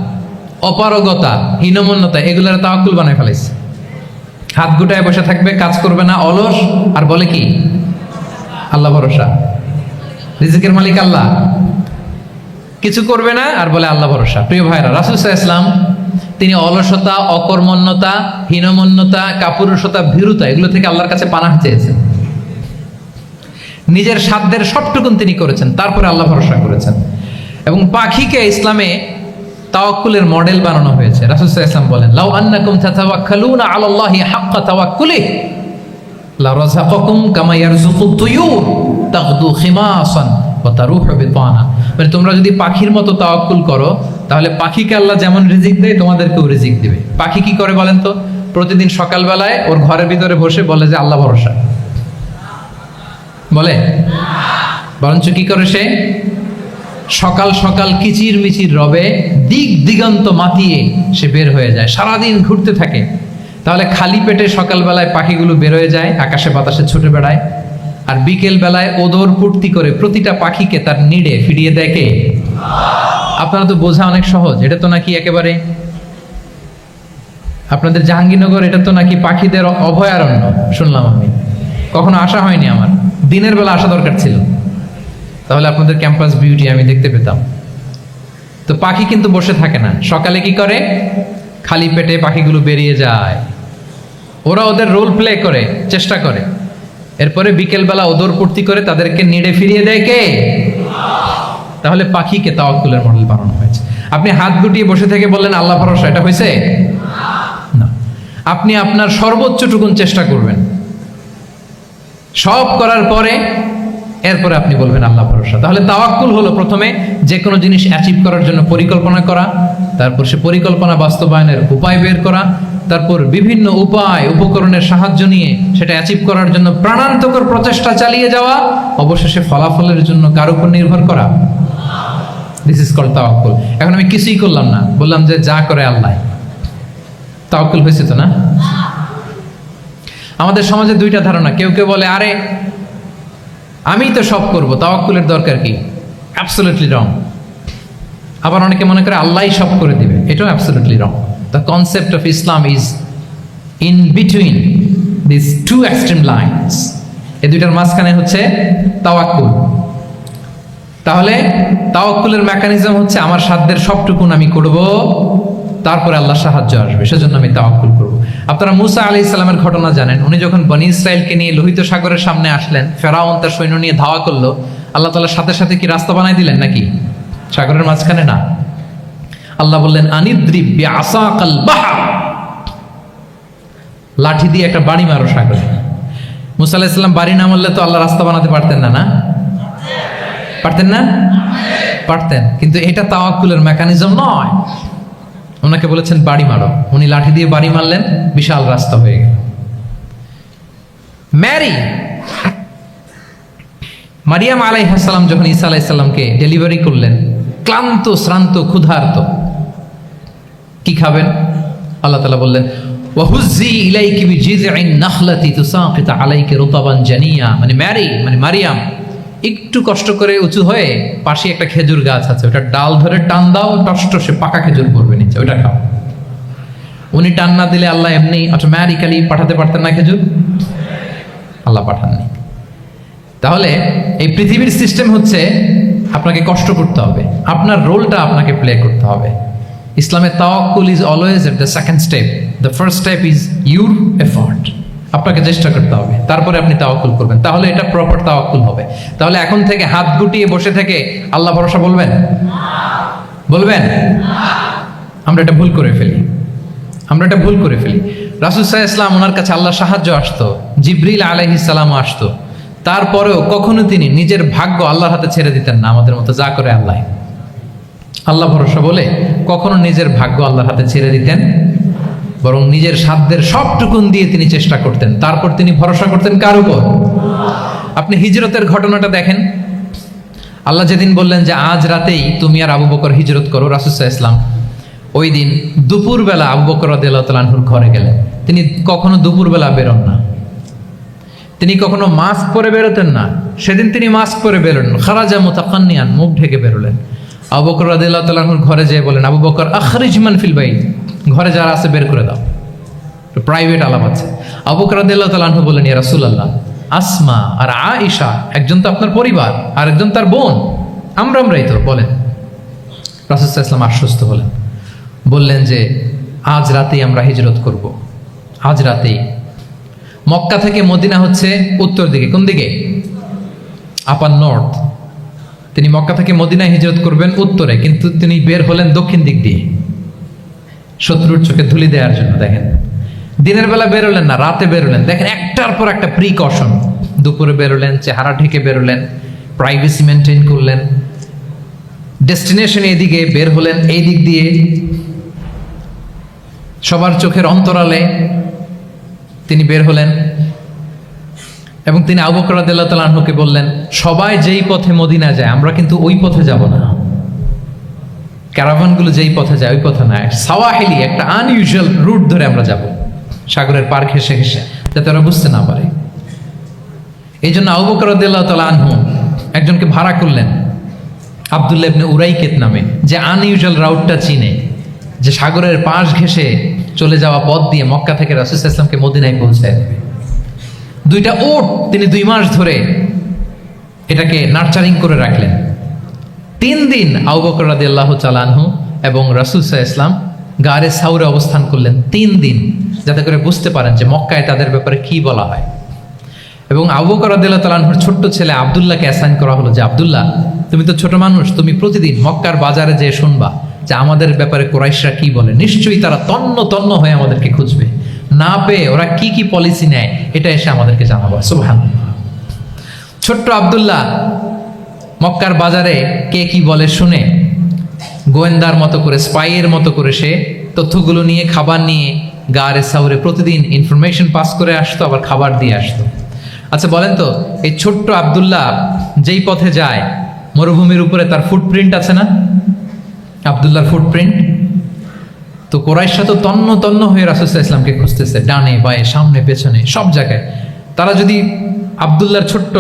অপারগতা, হীনমন্যতা এগুলোর তাওয়াক্কুল বানায় ফেলেছে। হাত গুটায় বসে থাকবে, কাজ করবে না, অলস, আর বলে কি আল্লাহ ভরসা। রিজিকের মালিক আল্লাহ, কিছু করবে না আর বলে আল্লাহ ভরসা। প্রিয় ভাইরা, রাসূল সাল্লাল্লাহু আলাইহি ওয়াসাল্লাম তিনি অলসতা, অকর্মণ্যতা, হীনমন্যতা, কাপুরুষতা, ভীরুতা এগুলো থেকে আল্লাহর কাছে পানাহ চেয়েছেন। নিজের সাধ্যের সবটুকুন তিনি করেছেন, তারপরে আল্লাহ ভরসা করেছেন। এবং পাখিকে ইসলামে তাওয়াক্কুলের মডেল বানানো হয়েছে। রাসূল সাল্লাল্লাহু আলাইহি ওয়াসাল্লাম বলেন, লাউ আন্নাকুম তাতাওয়াক্কালুনা আলাল্লাহি হাক্কা তাওয়াক্কুলিহি লা রাযাকাকুম কামা ইয়ারযুকুত তুয়ুর তাগদু খিমাসান ওয়া তারুহু বিতানা। মানে তোমরা যদি পাখির মতো তাওয়াক্কুল করো, তাহলে পাখিকে আল্লাহ যেমন রিজিক দেয় তোমাদেরকেও রিজিক দিবে। পাখি কি করে বলেন তো? প্রতিদিন সকালবেলায় ওর ঘরের ভিতরে বসে বলে যে আল্লাহ ভরসা। বলে? বরঞ্চ কি করে সে? সকাল সকাল কিচির মিচির রবে দিক দিগন্ত মাতিয়ে সে বের হয়ে যায়, সারাদিন ঘুরতে থাকে। তাহলে খালি পেটে সকালবেলায় পাখিগুলো বের হয়ে যায়, আকাশে বাতাসে ছুটে বেড়ায়, আর বিকেল বেলায় ওদর পূর্তি করে প্রতিটা পাখিকে তার নিড়ে ফিরিয়ে দেয় কে? আপনারা তো বোঝা অনেক সহজ। এটা তো নাকি একেবারে আপনাদের জাহাঙ্গীরনগর, এটা তো নাকি পাখিদের অভয়ারণ্য শুনলাম আমি, কখনো আসা হয়নি আমার। দিনের বেলা আসা দরকার ছিল, তাহলে আপনাদের ক্যাম্পাস বিউটি আমি দেখতে পেতাম। তো পাখি কিন্তু বসে থাকে না, সকালে কি করে? খালি পেটে পাখিগুলো বেরিয়ে যায়, ওরা ওদের রোল প্লে করে, চেষ্টা করে, এরপরে বিকেলবেলা ওদর পূর্তি করে তাদেরকে নিড়ে ফিরিয়ে দেয় কে? তাহলে পাখিকে তাওয়াক্কুলের মডেল বানানো হয়েছে। আপনি হাত গুটিয়ে বসে থেকে বললেন আল্লাহ ভরসা, এটা হয়েছে না। আপনি আপনার সর্বোচ্চটুকুন চেষ্টা করবেন, সব করার পরে এরপরে আপনি বলবেন আল্লাহ ভরসা। তাহলে তাওয়াক্কুল হলো প্রথমে যে কোনো জিনিস অ্যাচিভ করার জন্য পরিকল্পনা করা, তারপর সে পরিকল্পনা বাস্তবায়নের উপায় বের করা, তারপর বিভিন্ন উপায় উপকরণের সাহায্য নিয়ে সেটা অ্যাচিভ করার জন্য প্রাণান্তকর প্রচেষ্টা চালিয়ে যাওয়া, অবশেষে ফলাফলের জন্য কার উপর নির্ভর করা। দিস ইজ কল্ড তাওয়াক্কুল। এখন আমি কিছুই করলাম না, বললাম যে যা করে আল্লাহ। তাওয়াক্কুল হয়েছে তো না? আমাদের সমাজে দুইটা ধারণা। কেউ কেউ বলে আরে আমি তো সব করব, তাওয়াক্কুলের দরকার কি? Absolutely wrong. আবার অনেকে মনে করে আল্লাহই সব করে দিবে, এটাও absolutely wrong. The concept of Islam is in between this two extreme lines. এই দুইটার মাঝখানে হচ্ছে তাওয়াক্কুল। তাহলে তাওয়াক্কুলের মেকানিজম হচ্ছে আমার সাধ্যের সবটুকুন আমি করব, তারপরে আল্লাহ সাহায্য আসবে, সেজন্য আমি তাওয়াক্কুল করব। আপনারা মুসা আলাইহিস সালামের ঘটনা জানেন। উনি যখন বনী ইসরাইলকে নিয়ে লোহিত সাগরের সামনে আসলেন, ফেরাউন তার সৈন্য নিয়ে ধাওয়া করলো, আল্লাহ তাআলা সাথে সাথে কি রাস্তা বানাই দিলেন নাকি? সাগরের মাঝখানে না। আল্লাহ বললেন আনিদ্রিব বিআসাকাল বাহর, লাঠি দিয়ে একটা বাড়ি মারো সাগরে। মুসা আলাইহিস সালাম বাড়ি না মারলে তো আল্লাহ রাস্তা বানাতে পারতেন না, না পারতেন না? পারতেন, কিন্তু এটা তাওয়াক্কুলের মেকানিজম নয়। ওনাকে বলেছেন বাড়ি মারো, উনি লাঠি দিয়ে বাড়ি মারলেন, বিশাল রাস্তা হয়ে গেল। মারিয়াম আলাইহিস সালাম যখন ঈসা আলাইহিস সালামকে ডেলিভারি করলেন, ক্লান্ত শ্রান্ত ক্ষুধার্ত, কি খাবেন? আল্লাহ তাআলা বললেন ওয়াহুজ্জি ইলাইকি বিজিযইন নাখলাতি তুসাকিত আলাইকি রুতাবান জানিয়া, মানে মারিয়াম একটু কষ্ট করে উঁচু হয়ে পাশে একটা খেজুর গাছ আছে, ওটা ডাল ধরে টান দাও, টসটসে পাকা খেজুর পড়বে নিচে, ওটা খাও। উনি টান না দিলে আল্লাহ এমনি অটোমেটিক্যালি পাঠাতে পারতেন না খেজুর? আল্লাহ পাঠাননি। তাহলে এই পৃথিবীর সিস্টেম হচ্ছে আপনাকে কষ্ট করতে হবে, আপনার রোলটা আপনাকে প্লে করতে হবে। ইসলামে তাওয়াক্কুল is always at the second step, the first step is your effort. আপনাকে চেষ্টা করতে হবে, তারপরে আপনি তাওয়াক্কুল করবেন, তাহলে এটা প্রপার তাওয়াক্কুল হবে। তাহলে এখন থেকে হাত গুটিয়ে বসে থেকে আল্লাহ ভরসা বলবেন? আমরা এটা ভুল করে ফেলি। রাসূল সাল্লাল্লাহু আলাইহি ওয়াসাল্লাম, ওনার কাছে আল্লাহ সাহায্য আসতো, জিবরিল আলাইহিস সালামও আসতো, তারপরেও কখনো তিনি নিজের ভাগ্য আল্লাহর হাতে ছেড়ে দিতেন না। আমাদের মতো যা করে আল্লাহ ভরসা বলে কখনো নিজের ভাগ্য আল্লাহর হাতে ছেড়ে দিতেন, বরং নিজের সাধ্যের সবটুকুন দিয়ে তিনি চেষ্টা করতেন। তারপর তিনি ভরসা করতেন কার উপর? আপনি হিজরতের ঘটনাটা দেখেন। আল্লাহ যেদিন বললেন যে আজ রাতেই তুমি আর আবু বকর হিজরত করো, রাসূল সাল্লাল্লাহু আলাইহি ওয়াসাল্লাম ওই দিন দুপুরবেলা আবু বকর রাদিয়াল্লাহু তাআলা আনহুর ঘরে গেলেন। তিনি কখনো দুপুরবেলা বেরোন না, তিনি কখনো মাস্ক পরে বেরোতেন না। সেদিন তিনি মাস্ক পরে বেরোলেন, খারাজা মুতাকান্নিয়ান, মুখ ঢেকে বেরোলেন। আবু বকর রাদিয়াল্লাহু তাআলা আনহুর ঘরে যেয়ে বলেন, আবু বকর আখরিজ মান ফিল বাইত, ঘরে যারা আছে বের করে দাও, প্রাইভেট আলাপ আছে। আবু বকর রাদিয়াল্লাহু তাআলা আনহু বলেন, ইয়া রাসূলুল্লাহ, আসমা আর আয়েশা একজন তো আপনার পরিবার, আর একজন তার বোন, আমরাই তো। বলেন। রাসূল সাল্লাল্লাহু আলাইহি ওয়াসাল্লাম আশ্বস্ত হলেন, বললেন যে আজ রাতেই আমরা হিজরত করব। আজ রাতেই। মক্কা থেকে মদিনা হচ্ছে উত্তর দিকে, কোন দিকে? আপার নর্থ। তিনি মক্কা থেকে মদিনায় হিজরত করবেন উত্তরে, কিন্তু তিনি বের হলেন দক্ষিণ দিক দিয়ে, শত্রুর চোখে ধুলি দেওয়ার জন্য। দেখেন, দিনের বেলা বেরোলেন না, রাতে বেরোলেন। দেখেন, একটার পর একটা প্রিকশন। দুপুরে বেরোলেন, চেহারা ঢেকে বেরোলেন, প্রাইভেসি মেনটেন করলেন। ডেস্টিনেশন এদিকে, বের হলেন এই দিক দিয়ে, সবার চোখের অন্তরালে তিনি বের হলেন। এবং তিনি আবু বকর রাদিয়াল্লাহু তাআলা আনহুকে বললেন, সবাই যেই পথে মদিনা যায় আমরা কিন্তু ওই পথে যাব না, ক্যারাভানগুলো যেই পথে যায় ওই পথে না, সাওয়াহিলি একটা আনইউজুয়াল রুট ধরে আমরা যাব, সাগরের পার ঘেঁষে ঘেঁষে, যাতে ওরা বুঝতে না পারে। এই জন্য আবু বকর রাদিয়াল্লাহু তাআলা আনহু একজনকে ভাড়া করলেন, আব্দুল্লাহ ইবনে উরাইকেত নামে, যে আনইউজুয়াল রাউটটা চিনে, যে সাগরের পাশ ঘেঁষে চলে যাওয়া পথ দিয়ে মক্কা থেকে রাসূল সাল্লাল্লাহু আলাইহি ওয়াসাল্লামকে মদিনায় পৌঁছায় দেবে। দুইটা উট তিনি 2 মাস ধরে এটাকে নার্চারিং করে রাখলেন। 3 দিন আবু বকর রাদিয়াল্লাহু তাআলা আনহু এবং রাসূল সাল্লাল্লাহু আলাইহি ওয়াসাল্লাম গারে সাউরে অবস্থান করলেন 3 দিন, যাতে করে বুঝতে পারেন যে মক্কায় তাদের ব্যাপারে কি বলা হয়। এবং আবু বকর রাদিয়াল্লাহু তাআলা আনহুর ছোট্ট ছেলে আব্দুল্লাহকে অ্যাসাইন করা হলো যে, আব্দুল্লাহ, তুমি তো ছোট মানুষ, তুমি প্রতিদিন মক্কার বাজারে যেয়ে শুনবা যে আমাদের ব্যাপারে কুরাইশরা কি বলে। নিশ্চয়ই তারা তন্ন তন্ন হয়ে আমাদেরকে খুঁজবে, না পেয়ে ওরা কি কি পলিসি নেয় এটা এসে আমাদেরকে জানাবো। সুবহানাল্লাহ। ছোট্ট আব্দুল্লাহ মক্কার বাজারে কে কি বলে শুনে গোয়েন্দার মতো করে, স্পাইয়ের মতো করে সে তথ্যগুলো নিয়ে, খাবার নিয়ে গারে সাউরে প্রতিদিন ইনফরমেশন পাস করে আসতো, আবার খাবার দিয়ে আসতো। আচ্ছা বলেন তো, এই ছোট্ট আব্দুল্লাহ যেই পথে যায়, মরুভূমির উপরে তার ফুটপ্রিন্ট আছে না? আব্দুল্লাহর ফুটপ্রিন্ট। তো কুরাইশরা তো তন্ন তন্ন হয়ে রাসূল সাল্লাল্লাহু আলাইহি ওয়াসাল্লামকে খুঁজতেছে, ডানে বায়ে, সামনে পেছনে, সব জায়গায়। তারা যদি আব্দুল্লাহর ছোট্ট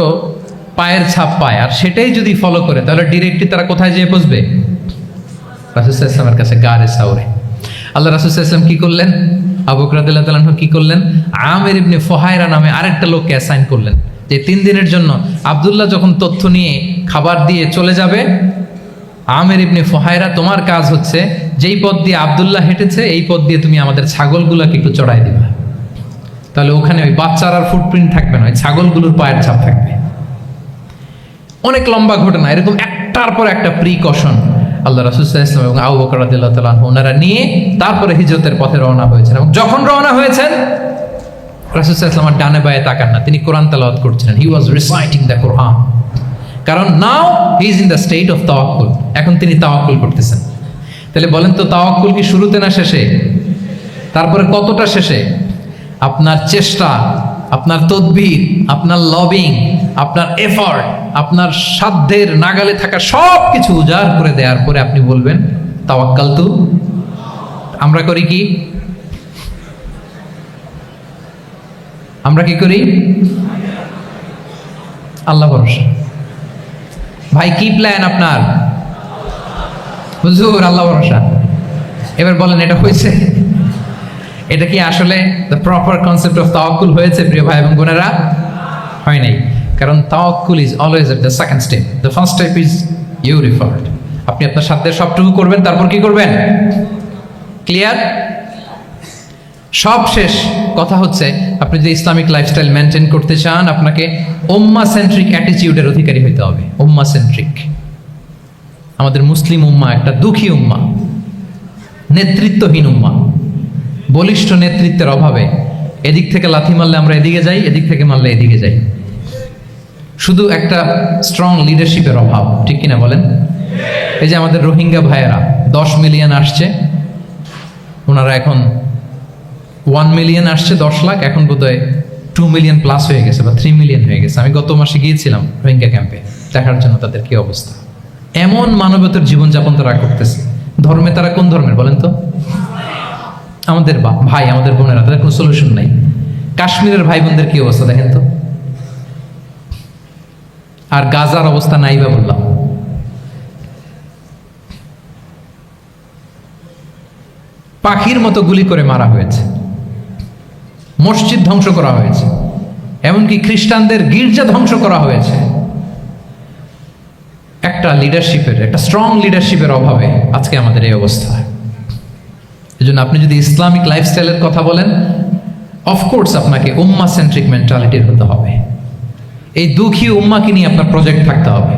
পায়ের ছাপ পায়, আর সেটাই যদি ফলো করে তাহলে ডিরেক্টলি তারা কোথায় যেয়ে পৌঁছবে? রাসূল সাল্লাল্লাহু আলাইহি ওয়াসাল্লামের কাছে, গারে সাউরে। আল্লাহ রাসূল সাল্লাল্লাহু আলাইহি ওয়াসাল্লাম কি করলেন? আবু বকর রাদিয়াল্লাহু তাআলা আনহু কি করলেন? আমির ইবনে ফুহায়রা নামে আরেকটা লোককে অ্যাসাইন করলেন যে 3 দিনের জন্য আব্দুল্লাহ যখন তথ্য নিয়ে খাবার দিয়ে চলে যাবে, আমির ইবনে ফুহায়রা তোমার কাজ হচ্ছে যেই পথ দিয়ে আব্দুল্লাহ হেঁটেছে এই পথ দিয়ে তুমি আমাদের ছাগলগুলোকে একটু চড়াই দিবা। তাহলে ওখানে ওই বাচ্চার আর ফুটপ্রিন্ট থাকবে না, ওই ছাগলগুলোর পায়ের ছাপ থাকবে। অনেক লম্বা ঘটনা, এরকম একটার পর একটা প্রিকশন আল্লাহ রাসূল সাল্লাল্লাহু আলাইহি ওয়াসাল্লাম এবং আবু বকর রাদিয়াল্লাহু তাআলা আনহু ওনারা নিয়ে তারপরে হিজরতের পথে রওনা হয়েছেন। এবং যখন রওনা হয়েছেন রাসূল সাল্লাল্লাহু আলাইহি ওয়াসাল্লাম ডানে বায়ে তাকান না, তিনি কোরআন তেলাওয়াত করছিলেন। হি ওয়াজ রিসাইটিং দ্য কোরআন, কারণ now he is in the state of tawakkul. এখন তিনি তাওয়াক্কুল করতেছেন। তাহলে বলেন তো, তাওয়াক্কুল কি শুরুতে না শেষে? তারপরে কতটা শেষে? আপনার চেষ্টা, আপনার তদবির, আপনার লবিং, আপনার এফর্ট, আপনার সাধ্যের নাগালে থাকা সব কিছু উজাড় করে দেওয়ার পরে আপনি বলবেন তাওয়াক্কালতু। আমরা করি কি? আমরা কি করি? আল্লাহ ভরসা। ভাই কি প্ল্যান আপনার? হুজুর আল্লাহ ভরসা। এবার বলেন এটা হয়েছে? এটা কি আসলে দ্য প্রপার কনসেপ্ট অফ তাওয়াক্কুল হয়েছে প্রিয় ভাই এবং বোনেরা? হয় নাই। কারণ তাওয়াক্কুল is always at the second step. The first step is you referred. আপনি আপনার সাধ্যের সবটুকু করবেন, তারপর কি করবেন? ক্লিয়ার? সব শেষ কথা হচ্ছে, আপনি যদি ইসলামিক লাইফস্টাইল মেনটেন করতে চান, আপনাকে উম্মাহ সেন্ট্রিক অ্যাটিটিউডের অধিকারী হতে হবে। উম্মাহ সেন্ট্রিক। আমাদের মুসলিম উম্মাহ একটা দুঃখী উম্মাহ, নেতৃত্বহীন উম্মাহ, বলিষ্ঠ নেতৃত্বের অভাবে এদিক থেকে লাথি মারলে আমরা এদিকে যাই, এদিক থেকে মারলে এদিকে যাই। শুধু একটা স্ট্রং লিডারশিপের অভাব, ঠিক কিনা বলেন? এই যে আমাদের রোহিঙ্গা ভাইয়েরা 10 মিলিয়ন আসছে, ওনারা এখন 1 মিলিয়ন আসছে, 10 লাখ, এখন বোধহয় 2 মিলিয়ন প্লাস হয়ে গেছে বা 3 মিলিয়ন হয়ে গেছে। আমি গত মাসে গিয়েছিলাম রোহিঙ্গা ক্যাম্পে দেখার জন্য তাদের কি অবস্থা। এমন মানবতার জীবনযাপন তারা করতেছে। ধর্মে তারা কোন ধর্মের বলেন তো? আমাদের ভাই, আমাদের বোনেরা, তাদের কোনো সলিউশন নাই। কাশ্মীরের ভাই বোনদের কি অবস্থা দেখেন তো। আর গাজার অবস্থা নাই বা বললাম। পাখির মতো গুলি করে মারা হয়েছে, মসজিদ ধ্বংস করা হয়েছে, এমনকি খ্রিস্টানদের গির্জা ধ্বংস করা হয়েছে। একটা লিডারশিপের, একটা স্ট্রং লিডারশিপের অভাবে আজকে আমাদের এই অবস্থা। এই জন্য আপনি যদি ইসলামিক লাইফস্টাইলের কথা বলেন, অফকোর্স আপনাকে উম্মাহ সেন্ট্রিক মেন্টালিটির হতে হবে। এই দুঃখী উম্মাকে নিয়ে আপনার প্রজেক্ট থাকতে হবে।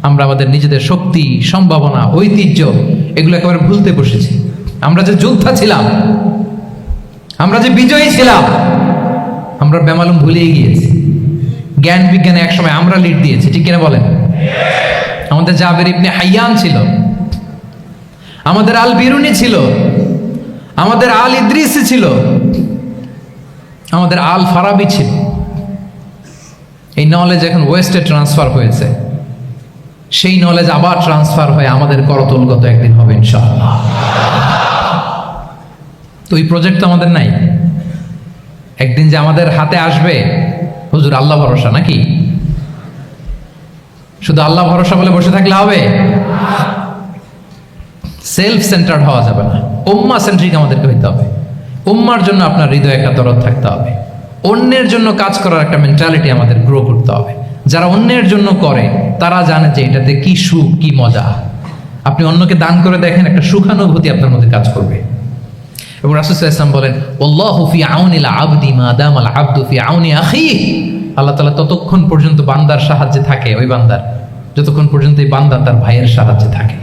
আমরা আমাদের নিজেদের শক্তি, সম্ভাবনা, ঐতিহ্য এগুলো একেবারে ভুলতে বসেছি। আমরা যে যোদ্ধা ছিলাম, আমরা যে বিজয়ী ছিলাম, আমরা বেমালুম ভুলেই গিয়েছি। জ্ঞান বিজ্ঞানে একসময় আমরা লিড দিয়েছি, ঠিক কিনা বলেন? আমাদের জাবের ইবনে হাইয়ান ছিল, আমাদের আল বিরুনি ছিল, আমাদের আল ইদ্রিসি ছিল, আমাদের আল ফারাবি ছিল। এই নলেজ এখন ওয়েস্টে ট্রান্সফার হয়েছে, সেই নলেজ আবার ট্রান্সফার হয়ে আমাদের করতলগত একদিন হবে ইনশাআল্লাহ। তো এই প্রজেক্ট তো আমাদের নাই। একদিন যে আমাদের হাতে আসবে, হুজুর আল্লাহ ভরসা নাকি? শুধু আল্লাহ ভরসা বলে বসে থাকলে হবে? সেলফ সেন্টার্ড হওয়া যাবে না, উম্মাহ সেন্ট্রিক আমাদেরকে হইতে হবে। উম্মার জন্য আপনার হৃদয়ে একটা দরদ থাকতে হবে। অন্যের জন্য কাজ করার একটা মেন্টালিটি আমাদের গ্রো করতে হবে। যারা অন্যের জন্য করে তারা জানে যে এটাতে কি সুখ, কি মজা। আপনি অন্যকে দান করে দেখেন, একটা সুখানুভূতি আপনার মধ্যে কাজ করবে। এবং রাসূল সাল্লাল্লাহু আলাইহি ওয়াসাল্লাম বলেন, আল্লাহু ফি আউনিল আবদি মা দামাল আবদু ফি আউনি আখিহি। আল্লাহ তাআলা ততক্ষণ পর্যন্ত বান্দার সাহায্যে থাকে, ওই বান্দার, যতক্ষণ পর্যন্ত এই বান্দা তার ভাইয়ের সাহায্যে থাকে।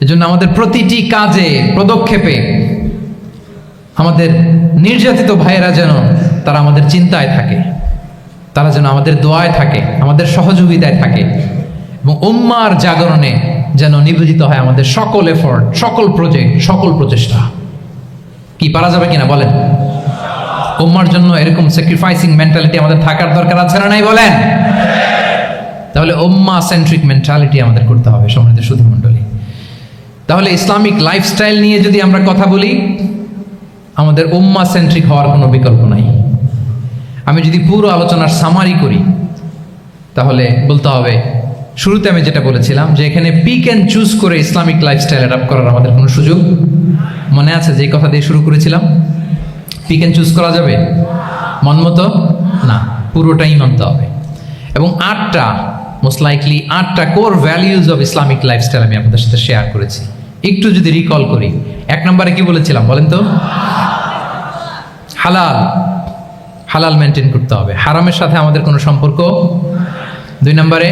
এজন্য আমাদের প্রতিটি কাজে, পদক্ষেপে আমাদের নির্যাতিত ভাইয়েরা যেন তারা আমাদের চিন্তায় থাকে, তারা যেন আমাদের দোয়ায় থাকে, আমাদের সহযোগিতায় থাকে, এবং উম্মার জাগরণে যেন নিবেদিত হয় আমাদের সকল এফোর্ট, সকল প্রজেক্ট, সকল প্রচেষ্টা। কি পারা যাবে কিনা বলেন? উম্মার জন্য এরকম স্যাক্রিফাইসিং মেন্টালিটি আমাদের থাকার দরকার আছে না নাই বলেন? তাহলে উম্মাহ সেন্ট্রিক মেন্টালিটি আমাদের করতে হবে সম্মানিত সুধী মণ্ডলী। তাহলে ইসলামিক লাইফস্টাইল নিয়ে যদি আমরা কথা বলি, আমাদের উম্মাহ সেন্ট্রিক হওয়ার কোনো বিকল্প নাই। আমি যদি পুরো আলোচনার সামারি করি তাহলে বলতে হবে, শুরুতে আমি যেটা বলেছিলাম যে এখানে পিক অ্যান্ড চুজ করে ইসলামিক লাইফস্টাইল অ্যাডাপ্ট করার আমাদের কোনো সুযোগ মনে আছে? যে কথা দিয়ে শুরু করেছিলাম, পিক অ্যান্ড চুজ করা যাবে মন মতো না, পুরোটাই মানতে হবে। এবং মোস্ট লাইকলি 8টা core values of Islamic lifestyle আমি আপনাদের সাথে শেয়ার করেছি। একটু যদি রিকল করি, 1 নম্বরে কি বলেছিলাম বলেন তো? হালাল মেনটেন করতে হবে, হারামের সাথে আমাদের কোনো সম্পর্ক। 2 নম্বরে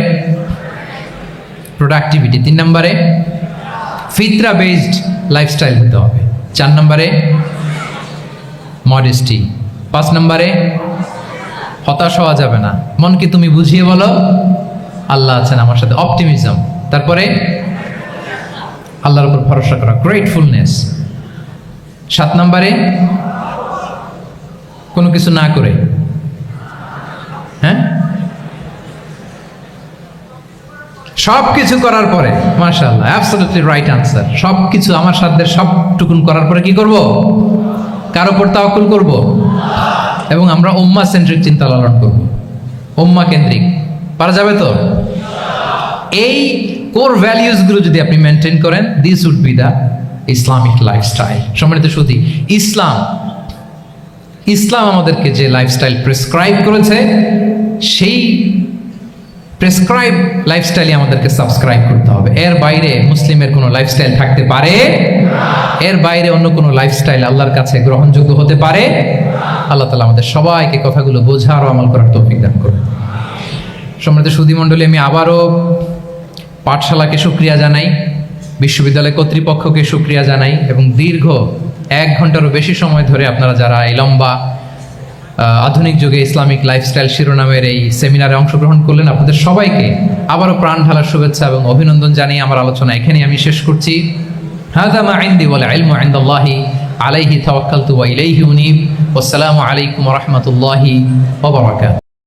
প্রোডাক্টিভিটি। 3 নম্বরে ফিতরা বেসড লাইফস্টাইল হতে হবে। 4 নম্বরে মডেস্টি। 5 নম্বরে হতাশ হওয়া যাবে না, মনকে তুমি বুঝিয়ে বলো আল্লাহ আছেন আমার সাথে, অপটিমিজম। তারপরে আল্লাহর উপর ভরসা করা, গ্রেটফুলনেস। 7 নম্বরে কোনো কিছু না করে, হ্যাঁ, সব কিছু করার পরে, মাশাআল্লাহ, অ্যাবসলিউটলি রাইট আনসার। সব কিছু আমার সাধ্যের সবটুকুন করার পরে কি করব? কার উপর তাওয়াক্কুল করব, এবং আমরা উম্মাহ সেন্ট্রিক চিন্তা লালন করব, উম্মাহ কেন্দ্রিক। পারা যাবে তো? এই কোর ভ্যালিউজগুলো যদি আপনি মেনটেন করেন, this would be the Islamic lifestyle. সম্মানিত সুধী, ইসলাম আমাদেরকে যে লাইফস্টাইল প্রেসক্রাইব করেছে, সেই প্রেসক্রাইব লাইফস্টাইলই আমাদেরকে সাবস্ক্রাইব করতে হবে। এর বাইরে মুসলিমের কোনো লাইফস্টাইল থাকতে পারে? এর বাইরে অন্য কোনো লাইফস্টাইল আল্লাহর কাছে গ্রহণযোগ্য হতে পারে? আল্লাহ তাআলা আমাদের সবাইকে কথাগুলো বোঝার ও আমল করার তৌফিক দান করুন। সম্মানিত সুধী মণ্ডলী, আমি আবারও পাঠশালাকে শুকরিয়া জানাই, বিশ্ববিদ্যালয় কর্তৃপক্ষকে শুকরিয়া জানাই, এবং দীর্ঘ 1 ঘন্টারও বেশি সময় ধরে আপনারা যারা এই লম্বা আধুনিক যুগে ইসলামিক লাইফস্টাইল শিরোনামের এই সেমিনারে অংশগ্রহণ করলেন, আপনাদের সবাইকে আবারও প্রাণ ঢালার শুভেচ্ছা এবং অভিনন্দন জানিয়ে আমার আলোচনা এখানেই আমি শেষ করছি। হাযা মা ইনদি ওয়াল ইলমু ইনদাল্লাহি আলাইহি তাওয়াক্কালতু ওয়া ইলাইহি উনীব। ওয়াসসালামু আলাইকুম ওয়া রাহমাতুল্লাহি ওয়া বারাকাতুহু।